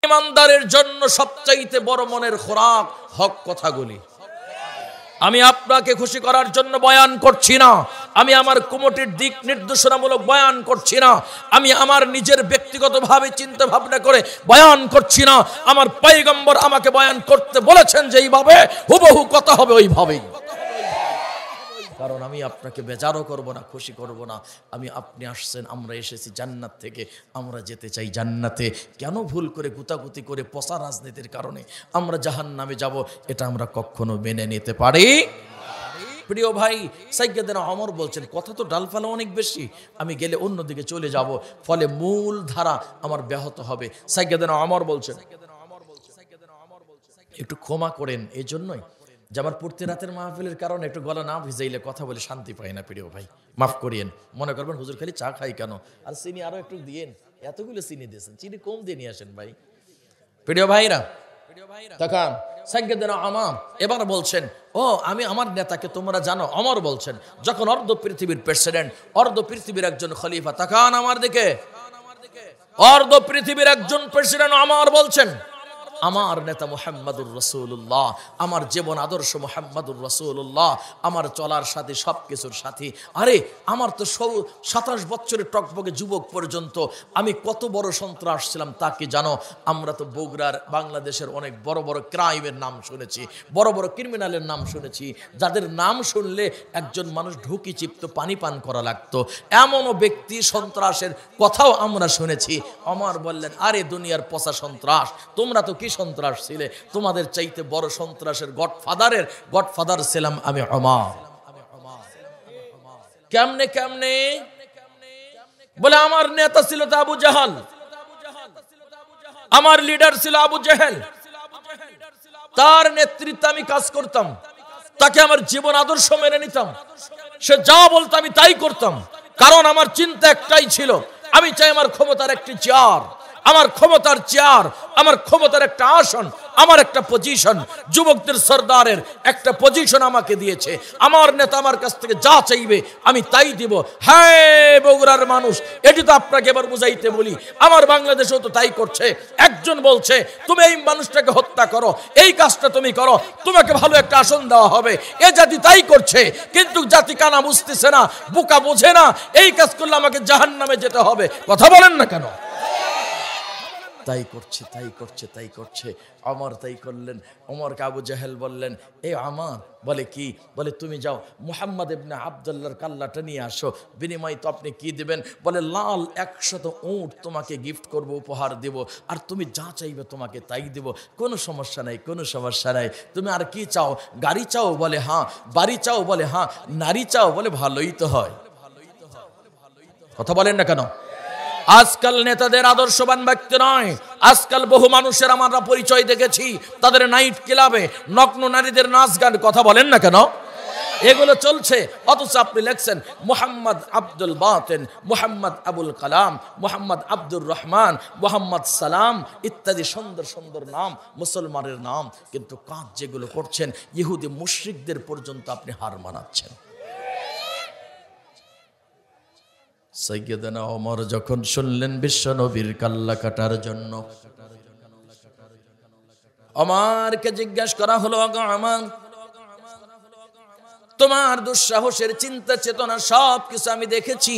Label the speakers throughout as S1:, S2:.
S1: ইমানদারের জন্য সবচাইতে বড় মনের খোরাক হক কথাগুলি। আমি আপনাকে খুশি করার জন্য বয়ান করছি না, আমি আমার কমিটির দিক নির্দেশনামূলক বয়ান করছি না, আমি আমার নিজের ব্যক্তিগতভাবে চিন্তা ভাবনা করে বয়ান করছি না। আমার পয়গম্বর আমাকে বয়ান করতে বলেছেন যে এইভাবে হুবহু কথা হবে ওইভাবেই। কারণ আমি আপনাকে বেজারও করব না, খুশি করব না। আপনি আসছেন, আমরা এসেছি জান্নাত থেকে, আমরা যেতে চাই জান্নাতে। কেন ভুল করে গুতাগুতি করে পচা রাজনীতির কারণে আমরা জাহান্নামে যাব, এটা আমরা কখনো মেনে নিতে পারি। প্রিয় ভাই, সাইয়্যিদনা ওমর বলছেন, কথা তো ডালফালা অনেক বেশি, আমি গেলে অন্যদিকে চলে যাব, ফলে মূল ধারা আমার ব্যাহত হবে। সাইয়্যিদনা ওমর বলছেন, একটু ক্ষমা করেন, এই জন্যই যে আমার পূর্তি রাতের মাহফিলের কারণে একটু গলা না ভিজাইলে কথা বলে শান্তি পাই না। প্রিয় ভাই, মাফ করিয়েন। মনে করবেন হুজুর খালি চা খাই কেন, আর চিনি আরো একটু দিয়েন, এতগুলো চিনি দিয়েছেন, চিনি কম দিয়ে নিয়ে আসেন ভাই। প্রিয় ভাইরা, তাকান, সাইয়্যিদনা ওমর এবার বলছেন, ও আমি আমার নেতাকে তোমরা জানো? ওমর বলছেন, যখন অর্ধ পৃথিবীর প্রেসিডেন্ট, অর্ধ পৃথিবীর একজন খলিফা, তাকান আমার দিকে, অর্ধ পৃথিবীর একজন প্রেসিডেন্ট ওমর বলছেন, আমার নেতা মুহাম্মাদুর রাসূলুল্লাহ, আমার জীবন আদর্শ মুহাম্মাদুর রাসূলুল্লাহ, আমার চলার সাথে সবকিছুর সাথী। আরে আমার তো 27 বছরের টকবগে যুবক পর্যন্ত আমি কত বড় সন্ত্রাস ছিলাম তা কি জানো? আমরা তো বগুড়ার বাংলাদেশের অনেক বড় বড় ক্রাইমের নাম শুনেছি, বড় বড় ক্রিমিনালের নাম শুনেছি, যাদের নাম শুনলে একজন মানুষ ঢুকি চিপ্ত পানি পান করা লাগতো, এমনও ব্যক্তি সন্ত্রাসের কথাও আমরা শুনেছি। ওমর বললেন, আরে দুনিয়ার পচা সন্ত্রাস, তোমরা তো সন্ত্রাস ছিলে, তোমাদের চাইতে বড় সন্ত্রাসের গডফাদার ছিলাম আমি ওমর। কেমনে কেমনে বলে, আমার নেতা ছিল তো আবু জাহাল, আমার লিডার ছিল আবু জেহেল, তার নেতৃত্বে আমি কাজ করতাম, তাকে আমার জীবন আদর্শ মেনে নিতাম, সে যা বলতো আমি তাই করতাম। কারণ আমার চিন্তা একটাই ছিল, আমি চাই আমার ক্ষমতার একটি চেয়ার, আমার ক্ষমতার চেয়ার, আমার ক্ষমতার একটা আসন, আমার একটা পজিশন, যুবকদের সরদারের একটা পজিশন আমাকে দিয়েছে। আমার নেতা আমার কাছ থেকে যা চাইবে আমি তাই দিব। হ্যাঁ বগুড়ার মানুষ, এটি তো আপনাকে এবার বুঝাইতে বলি, আমার বাংলাদেশেও তো তাই করছে। একজন বলছে, তুমি এই মানুষটাকে হত্যা করো, এই কাজটা তুমি করো, তোমাকে ভালো একটা আসন দেওয়া হবে। এ জাতি তাই করছে, কিন্তু জাতি কানা বুঝতেছে না, বোকা বোঝে না, এই কাজ করলে আমাকে জাহান্নামে যেতে হবে। কথা বলেন না কেন? তাই করছে, তাই করছে, তাই করছে। ওমর তাই করলেন। ওমরকে আবু জাহেল বললেন, এ ওমর, বলে কি? বলে তুমি যাও মুহাম্মদ ইবনে আব্দুল্লাহর কাল্লাটা নিয়ে আসো, বিনিময়ে তো আপনি কি দিবেন? বলে লাল 100 উট তোমাকে গিফট করব, উপহার দেব, আর তুমি যা চাইবে তোমাকে তাই দেব, কোনো সমস্যা নাই, কোনো সমস্যা নাই। তুমি আর কি চাও? গাড়ি চাও? বলে হ্যাঁ। বাড়ি চাও? বলে হ্যাঁ। নারী চাও? বলে ভালোই তো হয়। কথা বলেন না কেন? আজকাল নেতাদের আদর্শবান ব্যক্তি নয়, আজকাল বহু মানুষের আমরা পরিচয় দেখেছি, তাদের নাইট ক্লাবে নগ্ন নারীদের নাচ গান। কথা বলেন না কেন? এগুলো চলছে, অথচ আপনি লেখছেন মুহাম্মদ আব্দুল বাতেন, মুহাম্মদ আবুল কালাম, মুহাম্মদ আব্দুর রহমান, মুহাম্মদ সালাম ইত্যাদি সুন্দর সুন্দর নাম, মুসলমানের নাম, কিন্তু কাজ যেগুলো করছেন ইহুদি মুশরিকদের পর্যন্ত আপনি হার মানাচ্ছেন। সাইয়্যিদনা ওমর যখন শুনলেন বিশ্ব নবীর কাল্লা কাটার জন্য, ওমরকে জিজ্ঞাসা করা হলো, ওমর, তোমার দুঃসাহসের চিন্তা চেতনা সবকিছু আমি দেখেছি।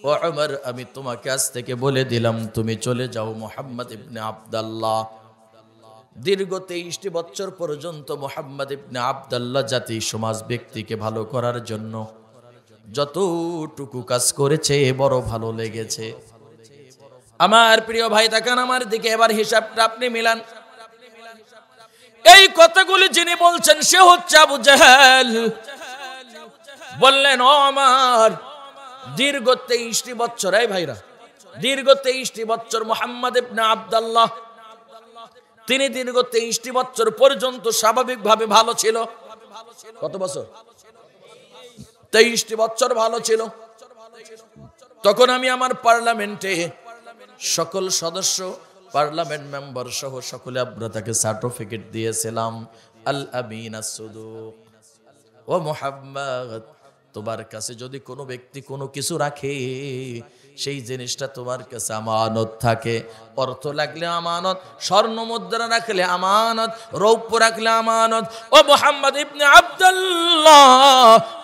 S1: ও ওমর, আমি তোমাকে আজ থেকে বলে দিলাম, তুমি চলে যাও মুহাম্মদ ইবনে আব্দুল্লাহ। দীর্ঘ 23 বছর পর্যন্ত মুহাম্মদ ইবনে আব্দুল্লাহ জাতি সমাজ ব্যক্তিকে ভালো করার জন্য যতটুকু কাজ করেছে বড় ভালো লেগেছে। আমার প্রিয় ভাই, তাকান আমার দিকে, এবার হিসাবটা আপনি মিলান। এই কথাগুলি যিনি বলছেন সে হচ্ছে আবু জাহেল। বললেন, ও আমার, দীর্ঘ 23 বছর, এই ভাইরা, দীর্ঘ 23 বছর মুহাম্মদ ইবনে আব্দুল্লাহ, তিনি দীর্ঘ 23 বছর পর্যন্ত স্বাভাবিকভাবে ভালো ছিল। কত বছর? 23 বছর ভালো ছিল। তখন আমি আমার পার্লামেন্টে সকল সদস্য, পার্লামেন্ট মেম্বার সহ সকলে আমরা তাকে সার্টিফিকেট দিয়েছিলাম, আল আমিন আস-সুদুক। ও মুহাম্মদ, তোমার কাছে যদি কোনো ব্যক্তি কোনো কিছু রাখে, সেই জিনিসটা তোমার কাছে আমানত থাকে। অর্থ লাগলে আমানত, স্বর্ণ মুদ্রা রাখলে আমানত, রৌপ্য রাখলে আমানত। ও মুহাম্মদ ইবনে আব্দুল্লাহ,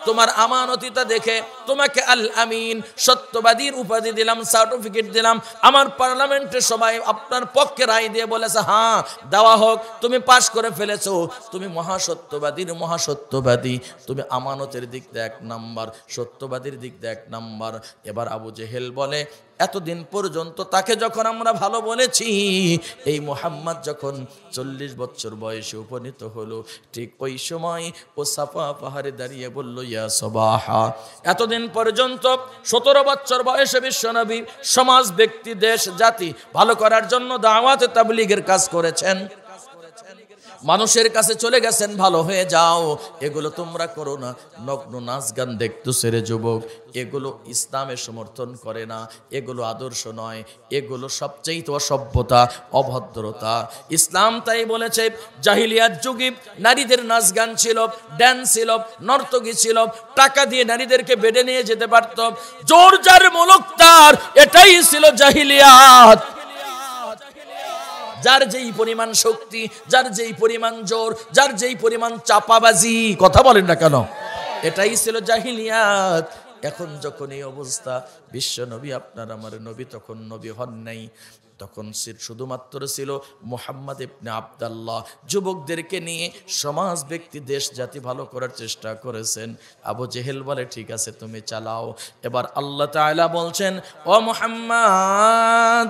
S1: তোমার আমানতিটা দেখে তোমাকে আল আমিন, সত্যবাদীর উপাধি দিলাম, সার্টিফিকেট দিলাম। আমার পার্লামেন্টে সবাই আপনার পক্ষে রায় দিয়ে বলেছে হ্যাঁ দেওয়া হোক, তুমি পাশ করে ফেলেছো, তুমি মহাসত্যবাদীর মহাসত্যবাদী, তুমি আমানতের দিক দিয়ে 1 নাম্বার, সত্যবাদীর দিক দিয়ে 1 নাম্বার। এবার আবু জেহেল বলে, এতদিন পর্যন্ত তাকে যখন আমরা ভালো বলেছি, এই মুহাম্মদ যখন 40 বছর বয়সে উপনীত হলো, ঠিক ওই সময় ও সাফা পাহাড়ে দাঁড়িয়ে বলল ইয়া সবাহা। এতদিন পর্যন্ত 17 বছর বয়সে বিশ্বনবী সমাজ, ব্যক্তি, দেশ, জাতি ভালো করার জন্য দাওয়াত তাবলীগের কাজ করেছেন, মানুষের কাছে চলে গেছেন, ভালো হয়ে যাও। এগুলো তোমরা করো না। নগ্ন নাচ গান দেখতেছে রে যুবক, এগুলো ইসলামে সমর্থন করে না, এগুলো আদর্শ নয়, এগুলো সবচেয়ে অসভ্যতা, অভদ্রতা। ইসলাম তাই বলেছে, জাহিলিয়াত যুগে নারীদের নাচ গান ছিল, ড্যান্স ছিল, নর্তকী ছিল, টাকা দিয়ে নারীদেরকে বেডে নিয়ে যেতে পারত, জোর যার মুলক তার, এটাই ছিল জাহিলিয়াত। যার যেই পরিমাণ শক্তি, যার যেই পরিমাণ জোর, যার যেই পরিমাণ চাপাবাজি, কথা বলেন না কেন, এটাই ছিল জাহিলিয়াত। এখন যখন এই অবস্থা, বিশ্ব নবী আপনার আমার নবী তখন নবী হন নাই, তখন শুধুমাত্র ছিল মুহাম্মদ ইবনে আব্দুল্লাহ। যুবকদেরকে নিয়ে সমাজ, ব্যক্তি, দেশ, জাতি ভালো করার চেষ্টা করেছেন। আবু জেহেল বলে ঠিক আছে তুমি চালাও। এবার আল্লাহ তাআলা বলছেন, ও মুহাম্মদ,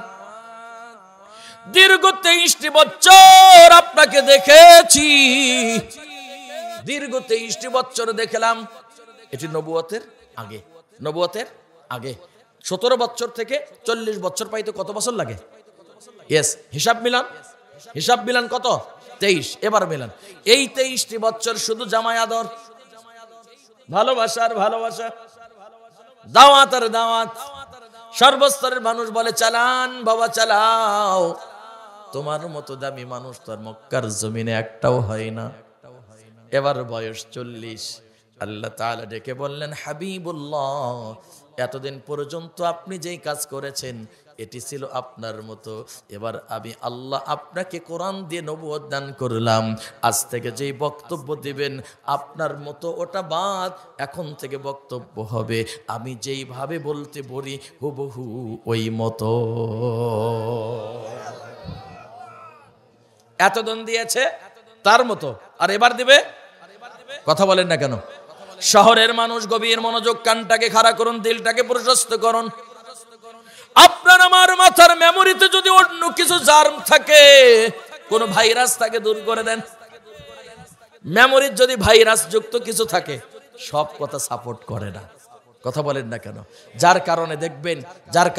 S1: দীর্ঘ 23 বছর আপনাকে দেখেছি, দীর্ঘ 23 বছর দেখলাম। এটি নবুয়তের আগে, নবুয়তের আগে 17 বছর থেকে 40 বছর পাইতে কত বছর লাগে? ইয়েস, হিসাব মিলান, হিসাব মিলান কত? 23। এবার মিলান, এই 23 বছর শুধু জামাই আদর, ভালোবাসার ভালোবাসা, দাওয়াত আর দাওয়াত। সর্বস্তরের মানুষ বলে চালান বাবা চালাও। তোমার মতো দামি মানুষ তো আর মক্কার জমিনে একটাও হয় না। এবার বয়স 40। আল্লাহ তাআলা ডেকে বললেন, হাবিবুল্লাহ, এতদিন পর্যন্ত আপনি যেই কাজ করেছেন এটি ছিল আপনার মতো। এবার আমি আল্লাহ আপনাকে কোরআন দিয়ে নবুয়ত দান করলাম। আজ থেকে যেই বক্তব্য দিবেন আপনার মতো ওটা বাদ, এখন থেকে বক্তব্য হবে আমি যেইভাবে বলতে বলি হুবহু ওই মতো। এতদিন দিয়েছে তার মতো, আর এবার দিবে, কথা বলেন না কেন? শহরের মানুষ গভীর মনোযোগ, কানটাকে খাড়া করুন, দিলটাকে প্রশস্ত করুন। আপনার আমার মাথার মেমোরিতে যদি অন্য কিছু জার্ম থাকে, কোন ভাইরাস থাকে, দূর করে দেন। মেমোরির যদি ভাইরাস যুক্ত কিছু থাকে, সব কথা সাপোর্ট করে না, কথা বলেন না কেন? যার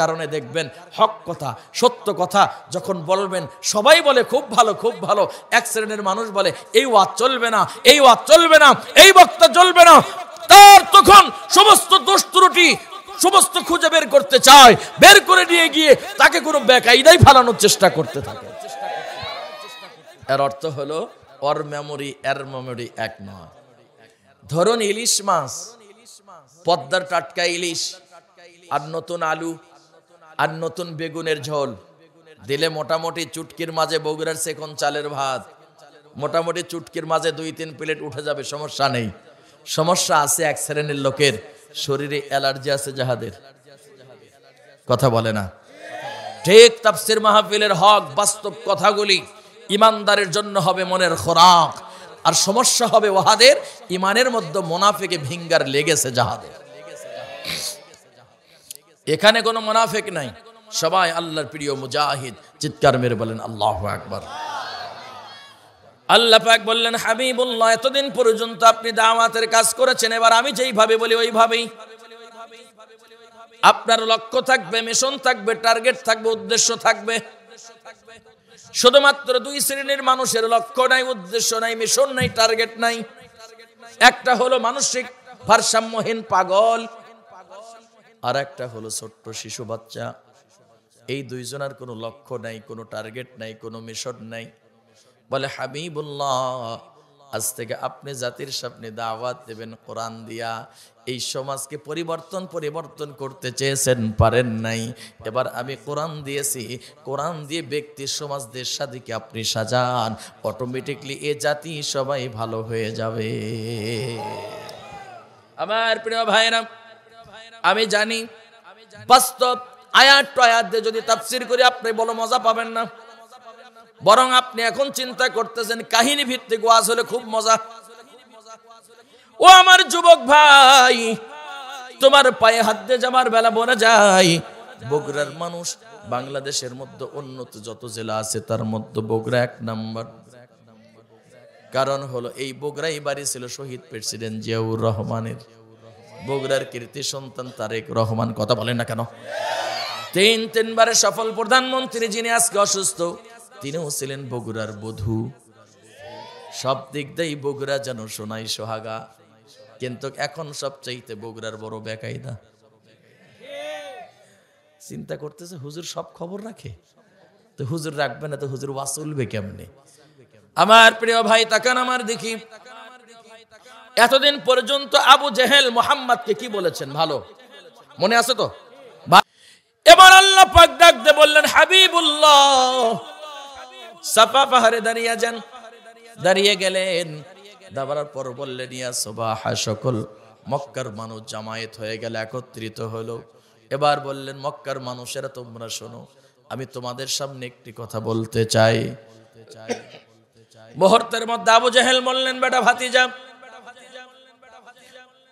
S1: কারণে দেখবেন হক কথা, সত্য কথা যখন বলবেন সবাই বলে খুব ভালো খুব ভালো। এক শ্রেণীর মানুষ বলে এই ওয়াজ চলবে না, এই ওয়াজ চলবে না, এই বক্তা চলবে না। তার তখন সমস্ত দোষ ত্রুটি সমস্ত খুঁজে বের করতে চায়, বের করে নিয়ে গিয়ে তাকে কোনো বেকায়দায় ফালানোর চেষ্টা করতে থাকে। এর অর্থ হলো ওর মেমোরি এর মেমোরি এক নয়। ধরুন ইলিশ মাছ, পদ্মার টাটকা ইলিশ, আর নতুন আলু আর নতুন বেগুনের ঝোল দিলে মোটামুটি চুটকির মাঝে বগুড়ার সেকন চালের ভাত, মোটামুটি চুটকির মাঝে 2-3 প্লেট উঠে যাবে, সমস্যা নেই। সমস্যা আছে এক শ্রেণীর লোকের, শরীরে অ্যালার্জি আছে যাহাদের, কথা বলে না। ঠিক তাফসীর মাহফিলের হক বাস্তব কথাগুলি ইমানদারের জন্য হবে মনের খোরাক, আর সমস্যা হবে ওহাদের ইমানের মধ্যে মুনাফিকে ভিঙ্গার লেগেছে যাহাদের। এখানে কোনো মুনাফিক নাই, সবাই আল্লাহর প্রিয় মুজাহিদ। চিৎকার মেরে বলেন আল্লাহু আকবার। আল্লাহ পাক বললেন, হাবিবুল্লাহ, এতদিন পর্যন্ত আপনি দাওয়াতের কাজ করেছেন, এবার আমি যেইভাবে বলি ওইভাবেই। আপনার লক্ষ্য থাকবে, মিশন থাকবে, টার্গেট থাকবে, উদ্দেশ্য থাকবে। শুধুমাত্র 2 শ্রেণীর মানুষের লক্ষ্য নাই, উদ্দেশ্য নাই, মিশন নাই, টার্গেট নাই। একটা হলো মানসিক ভারসাম্যহীন পাগল, আর একটা হলো ছোট্ট শিশু বাচ্চা। এই 2 জনের কোনো লক্ষ্য নাই, কোনো টার্গেট নাই, কোনো মিশন নাই। বলে হাবিবুল্লাহ, আজ থেকে আপনি জাতির সামনে দাওয়াত দেবেন কোরআন দিয়া। এই সমাজকে পরিবর্তন করতে চেয়েছেন, পারেন নাই। এবার আমি কোরআন দিয়েছি, কোরআন দিয়ে ব্যক্তি সমাজ দেশ সাদিকে আপনি সাজান, অটোমেটিকলি এ জাতি সবাই ভালো হয়ে যাবে। আমার প্রিয় ভাইরা, আমি জানি বাস্তব আয়াত টয়াত দিয়ে যদি তাফসীর করি আপনি বলো মজা পাবেন না, বরং আপনি এখন চিন্তা করতেছেন কাহিনী ভিত্তিক ওয়াজ হলে খুব মজা। ও আমার যুবক ভাই, তোমার পায়ে হাত দিয়ে যাবার বেলা বলে যায়, বগুড়ার মানুষ বাংলাদেশের মধ্যে উন্নত যত জেলা আছে তার মধ্যে বগুড়া 1 নাম্বার। কারণ হলো এই বগুড়াই বাড়ি ছিল শহীদ প্রেসিডেন্ট জিয়াউর রহমানের, বগুড়ার কীর্তি সন্তান তারেক রহমান। কথা বলেন না কেন? 3 সফল প্রধানমন্ত্রী যিনি আজকে অসুস্থ, তিনিও ছিলেন বগুড়ার বধূ। সব দিক দিয়েই বগুড়া যেন সোনাই সোহাগা, কিন্তু এখন সবচাইতে বগুড়ার বড় বেকায়দা। চিন্তা করতেছে হুজুর সব খবর রাখে, তো হুজুর রাখবে না তো হুজুর ওয়াসুলবে কেমনে? আমার প্রিয় ভাই তাকান আমার দেখি, এতদিন পর্যন্ত আবু জেহেল মুহাম্মদকে কি বলেছেন ভালো মনে আছে তো? এবার আল্লাহ পাক ডাক দিয়ে বললেন, হাবিবুল্লাহ সাফা পাহাড়ে দাঁড়িয়ে যান। দাঁড়িয়ে গেলেন, দাঁড়াবার পর বললেন, ইয়া সুবাহা, সকল মক্কার মানুষ জামায়াত হয়ে গেল, একত্রিত হলো। এবার বললেন, মক্কার মানুষেরা তোমরা শোনো, আমি তোমাদের সামনে একটি কথা বলতে চাই। মুহূর্তের মধ্যে আবু জেহেল বললেন, বেটা ভাতিজা।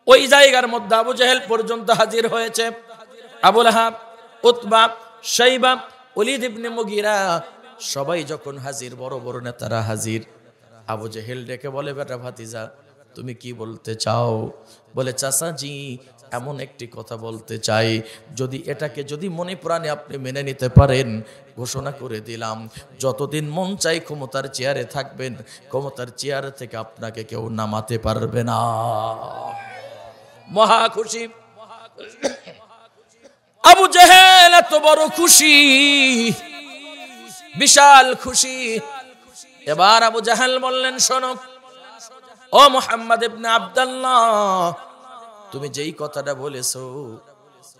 S1: ওই জায়গার মধ্যে আবু জেহেল পর্যন্ত হাজির হয়েছে। আবু লাহাব, উতবা, শাইবা, ওলীদ ইবনে মুগীরা সবাই যখন হাজির, বড় বড় নেতারা হাজির। আবু জেহেল ডেকে বলে, বেটা ভাতিজা তুমি কি বলতে চাও? বলে, চাচাজি এমন একটি কথা বলতে চাই, এটাকে যদি মনে প্রাণে আপনি মেনে নিতে পারেন, ঘোষণা করে দিলাম যতদিন মন চাই ক্ষমতার চেয়ারে থাকবেন, ক্ষমতার চেয়ার থেকে আপনাকে কেউ নামাতে পারবে না। মহা খুশি আবু জেহেল, এত বড় খুশি, বিশাল খুশি। এবার আবু জেহেল বললেন, শোনো ও মুহাম্মদ ইবনে আব্দুল্লাহ, তুমি যেই কথাটা বলেছো,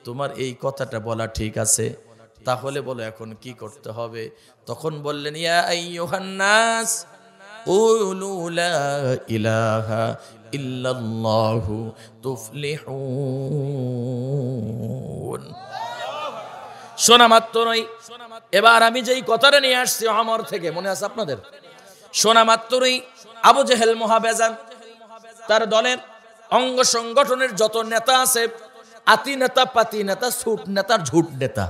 S1: তোমার এই কথাটা বলা ঠিক আছে, তাহলে বলো এখন কি করতে হবে? তখন বললেন, ইয়া আইয়ুহান নাস কুলু লা ইলাহা ইল্লাল্লাহু তুফলিহুন। শোনা মাত্রই, এবার আমি যেই কথাটা নিয়ে আসছি আমর থেকে, মনে আছে আপনাদের? শোনা মাত্রই আবু জেহেল মহাবেজান, তার দলের অঙ্গ সংগঠনের যত নেতা আছে, আতি নেতা, পাতি নেতা, ছুট নেতা, ঝুট নেতা।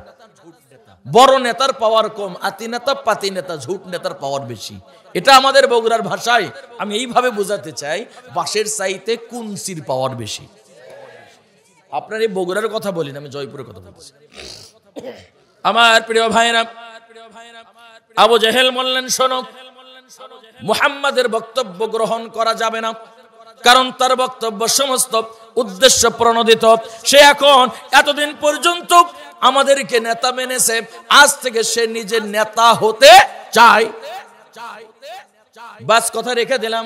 S1: বড় নেতার পাওয়ার কম, আতি নেতা, পাতি নেতা, ঝুট নেতার পাওয়ার বেশি। এটা আমাদের বগুড়ার ভাষায় আমি এইভাবে বোঝাতে চাই, বাঁশের চাইতে কুনসির পাওয়ার বেশি। আপনার এই বগুড়ার কথা বলি না, আমি জয়পুরের কথা বলছি। আমার প্রিয় ভাইরা, আবু জেহেল বললেন, শোনো, মুহাম্মাদের বক্তব্য গ্রহণ করা যাবে না, কারণ তার বক্তব্য সমস্ত উদ্দেশ্য প্রণোদিত। সে এখন এতদিন পর্যন্ত আমাদেরকে নেতা মেনেছে, আজ থেকে সে নিজের নেতা হতে চায়। বাস কথা রেখে দিলাম,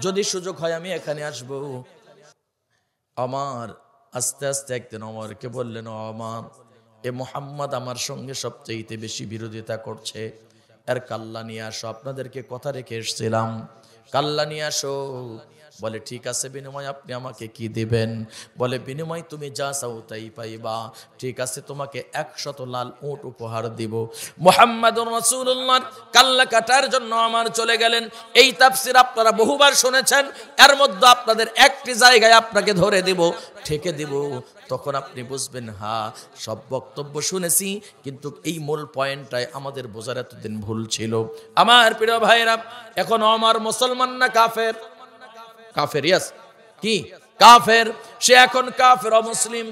S1: যদি সুযোগ হয় আমি এখানে আসবো। আমার আস্তে আস্তে একদিন ওমরকে বললেন, ও ওমর, এ মুহাম্মদ আমার সঙ্গে সবচেয়ে বেশি বিরোধিতা করছে, এর কাল্লা নিয়ে আসো। আপনাদেরকে কথা রেখে এসেছিলাম, কাল্লা নিয়ে আসো। বলে, ঠিক আছে, বিনিময় আপনি আমাকে কি দিবেন? বলে, বিনিময় তুমি যা চাও তাই পাইবা। ঠিক আছে, তোমাকে 100 লাল উট উপহার দিব। মুহাম্মাদুর রাসূলুল্লাহ কাল্লা কাটার জন্য আমার চলে গেলেন। এই তাফসীর আপনারা বহুবার শুনেছেন, এর মধ্যে আপনাদের একটি জায়গায় আপনাকে ধরে দিব, ঠেকে দিব, তখন আপনি বুঝবেন, হ্যাঁ সব বক্তব্য শুনেছি, কিন্তু এই মূল পয়েন্টটাই আমাদের বোঝার এতদিন ভুল ছিল। আমার প্রিয় ভাইরা, এখন ওমর মুসলমান না কাফের? কাফের, ইয়াস, কি কাফের? সে এখন কাফের, অমুসলিম।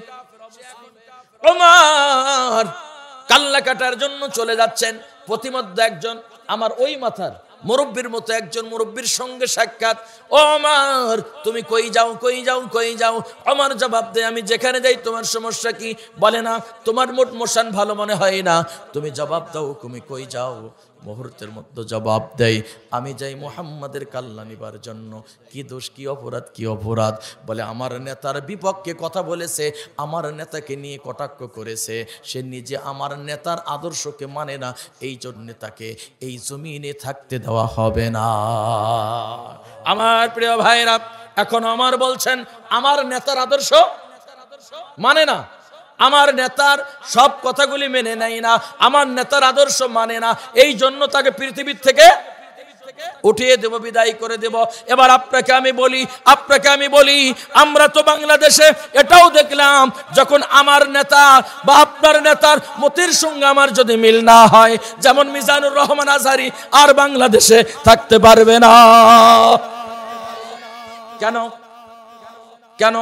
S1: ওমর কাল্লা কাটার জন্য চলে যাচ্ছেন, প্রতিমধ্যে একজন আমার ওই মাথার মুরব্বীর মতো একজন মুরব্বীর সঙ্গে সাক্ষাৎ। ওমর, তুমি কই যাও, কই যাও, কই যাও? ওমর জবাব দেয়, আমি যেখানে যাই তোমার সমস্যা কি? বলে, না তোমার মোট মোশান ভালো মনে হয় না, তুমি জবাব দাও তুমি কই যাও? মুহূর্তের মধ্যে জবাব দেয়, আমি যাই মুহাম্মাদের কাল্লা নিবার জন্য। কি দোষ, কি অপরাধ, কি অপরাধ? বলে আমার নেতার বিপক্ষে কথা বলেছে, আমার নেতাকে নিয়ে কটাক্ষ করেছে, সে নিজে আমার নেতার আদর্শকে মানে না, এই জন্য তাকে এই জমিনে থাকতে দেওয়া হবে না। আমার প্রিয় ভাইরা, এখন আমার বলছেন আমার নেতার আদর্শ মানে না, আমার নেতার সব কথাগুলি মেনে নেয় না, আমার নেতার আদর্শ মানে না, এই জন্য তাকে পৃথিবীর থেকে উঠিয়ে দেব, বিদায় করে দেব। এবার আপনাকে আমি বলি, আমরা তো বাংলাদেশে এটাও দেখলাম, যখন আমার নেতা বা আপনার নেতার মতের সঙ্গে আমার যদি মিল না হয়, যেমন মিজানুর রহমান আজহারি আর বাংলাদেশে থাকতে পারবে না। কেন?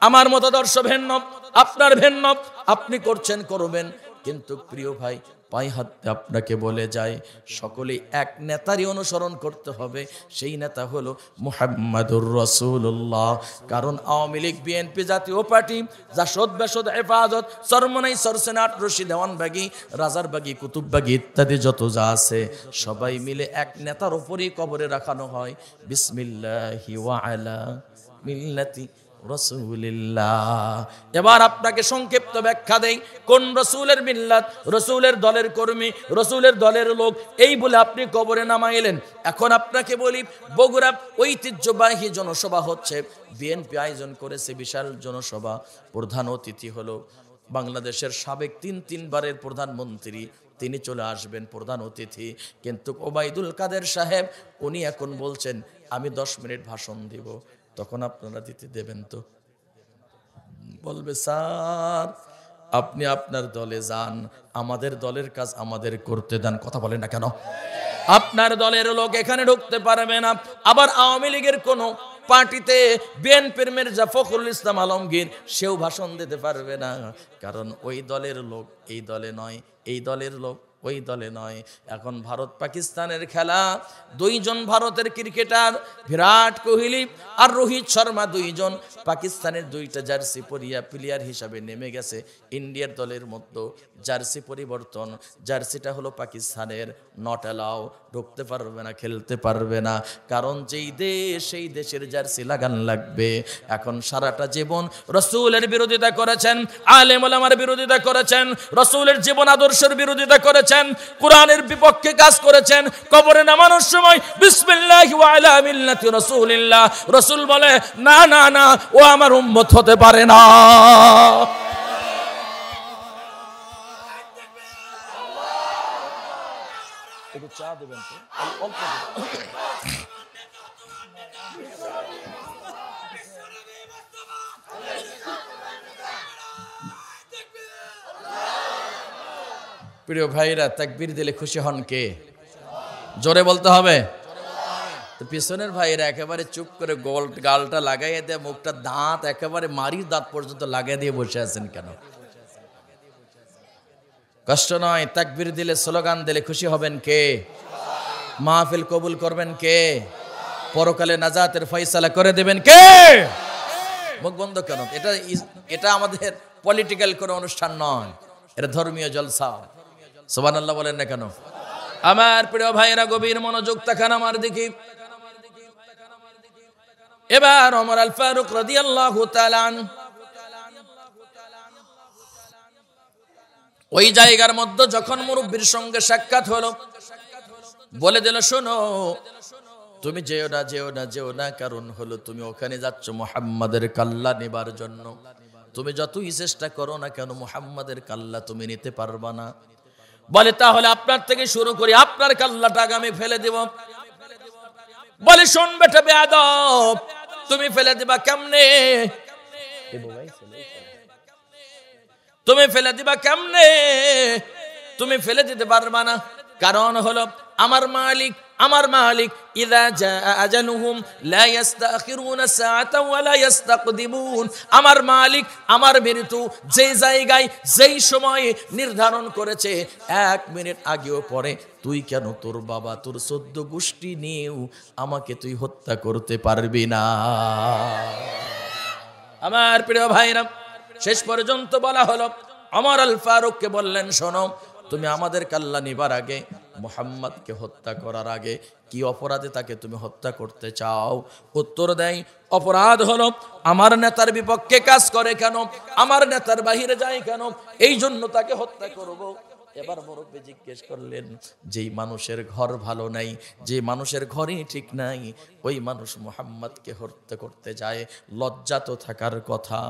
S1: আমার মতাদর্শ ভিন্ন, আপনার ভিন্ন, আপনি করছেন করবেন, কিন্তু প্রিয় ভাই পায়ে হাত দিয়ে আপনাকে বলে যায়, সকলেই এক নেতারই অনুসরণ করতে হবে, সেই নেতা হলো মুহাম্মাদুর রাসূলুল্লাহ। কারণ আওয়ামী লীগ, বিএনপি জাতীয় পার্টি, জাসদ বেসদ হেফাজত, সরমনাই, সরসেনাট, রশি, দেওয়ানবাগি, রাজারবাগি, কুতুববাগি ইত্যাদি যত যা আছে, সবাই মিলে এক নেতার উপরই কবরে রাখানো হয়, বিসমিল্লাহি ওয়া আলা মিল্লাতি রাসূলিল্লাহ। এবার আপনাকে সংক্ষিপ্ত ব্যাখ্যা দেই, কোন রাসূলের মিল্লাত, রাসূলের দলের কর্মী, রাসূলের দলের লোক, এই বলে আপনি কবরে নামাইলেন। এখন আপনাকে বলি, বগুড়া ঐতিহ্যবাহী জনসভা হচ্ছে, বিএনপি আয়োজন করেছে বিশাল জনসভা, প্রধান অতিথি হলো বাংলাদেশের সাবেক তিনবারের প্রধানমন্ত্রী, তিনি চলে আসবেন প্রধান অতিথি। কিন্তু ওবায়দুল কাদের সাহেব উনি এখন বলছেন আমি 10 মিনিট ভাষণ দিব, তখন আপনারা দিতে দেবেন তো? বলবে স্যার আপনি আপনার দলে যান, আমাদের দলের কাজ আমাদের করতে দেন। কথা বলেন না কেন? আপনার দলের লোক এখানে ঢুকতে পারবে না। আবার আওয়ামী লীগের কোন পার্টিতে বিএনপির মির্জা ফখরুল ইসলাম আলমগীর, সেও ভাষণ দিতে পারবে না, কারণ ওই দলের লোক এই দলে নয়, এই দলের লোক ওই দলে নয়। এখন ভারত পাকিস্তানের খেলা, 2 জন ভারতের ক্রিকেটার বিরাট কোহলি আর রোহিত শর্মা 2 জন পাকিস্তানের 2টা জার্সি পরিয়া প্লেয়ার হিসাবে নেমে গেছে ইন্ডিয়ার দলের মধ্যে। জার্সি পরিবর্তন, জার্সিটা হলো পাকিস্তানের, নট অ্যালাউ, ঢুকতে পারবে না, খেলতে পারবে না, কারণ যেই দেশ সেই দেশের জার্সি লাগান লাগবে। এখন সারাটা জীবন রাসূলের বিরোধিতা করেছেন, আলেম ওলামার বিরোধিতা করেছেন, রাসূলের জীবন আদর্শের বিরোধিতা করেছেন, কোরআনের বিপক্ষে কাজ করেছেন, কবরে নামানোর সময় বিসমিল্লাহি ওয়া আলা মিল্লাতি রাসূলিল্লাহ, রাসূল বলে না না না, ও আমার উম্মত হতে পারে না। একটু চা দেবেন তো, অল্প প্রিয় ভাইরা, তাকবীর দিলে খুশি হন কে? জোরে বলতে হবে। তো পিছনের ভাইরা একেবারে চুপ করে গালটা লাগাইয়ে দেয়, মুখটা দাঁত একেবারে মারির দাঁত পর্যন্ত লাগাই দিয়ে বসে আছেন কেন? কষ্ট নয়, তাকবীর দিলে, স্লোগান দিলে খুশি হবেন কে? মাহফিল কবুল করবেন কে? পরকালে নাজাতের ফয়সালা করে দেবেন কে? মুখ বন্ধ কেন? এটা আমাদের পলিটিক্যাল কোনো অনুষ্ঠান নয়, এটা ধর্মীয় জলসা। সুবহানাল্লাহ বলেন না কেন? আমার প্রিয় ভাইরা, গভীর মনোযোগ তাকান আমার দিকে। এবার ওমর আল ফারুক রাদিয়াল্লাহু তাআলা আনহু ওই জায়গার মধ্যে যখন মুরব্বির সঙ্গে সাক্ষাৎ হলো, বলে দিল শোনো, তুমি যেও না যেও না যেও না, কারণ হলো তুমি ওখানে যাচ্ছ মুহাম্মাদের কাল্লা নেবার জন্য। তুমি যতই চেষ্টা করো না কেন মুহাম্মাদের কাল্লা তুমি নিতে পারবা না। বলে তাহলে আপনার থেকে শুরু করি, আপনার কাল্লাটা আগামী ফেলে দেব। বলে শোন বেটা বেয়াদব, তুমি ফেলে দিবা কেমনে? তুমি ফেলে দিবা কেমনে? তুমি ফেলে দিতে পারবা না, কারণ হলো আমার মালিক ইযা জা আজালুহুম লা ইস্তাখিরুনা সাআতান ওয়া লা ইস্তাকদিমুন। আমার মালিক, আমার মৃত্যু যেই জায়গায় যেই সময়ে নির্ধারণ করেছে, 1 মিনিট আগেও পরে তুই কেন তোর বাবা তোর 14 গোষ্ঠী নিয়েও আমাকে তুই হত্যা করতে পারবি না। আমার প্রিয় ভাইরা, শেষ পর্যন্ত বলা হলো, ওমর আল ফারুককে বললেন শোনো, তুমি আমাদের কাল্লা নিবার আগে মুহাম্মদকে হত্যা করার আগে কি অপরাধে তাকে তুমি হত্যা করতে চাও? উত্তর দেয়, অপরাধ হলো আমার নেতার বিপক্ষে কাজ করে কেন, আমার নেতার বাহিরে যায় কেন, এই জন্য তাকে হত্যা করব। এবার মুরব্বি জিজ্ঞেস করলেন, যেই মানুষের ঘর ভালো নাই, যে মানুষের ঘরই ঠিক নাই, ওই মানুষ মুহাম্মদকে হত্যা করতে যায়, লজ্জা তো থাকার কথা।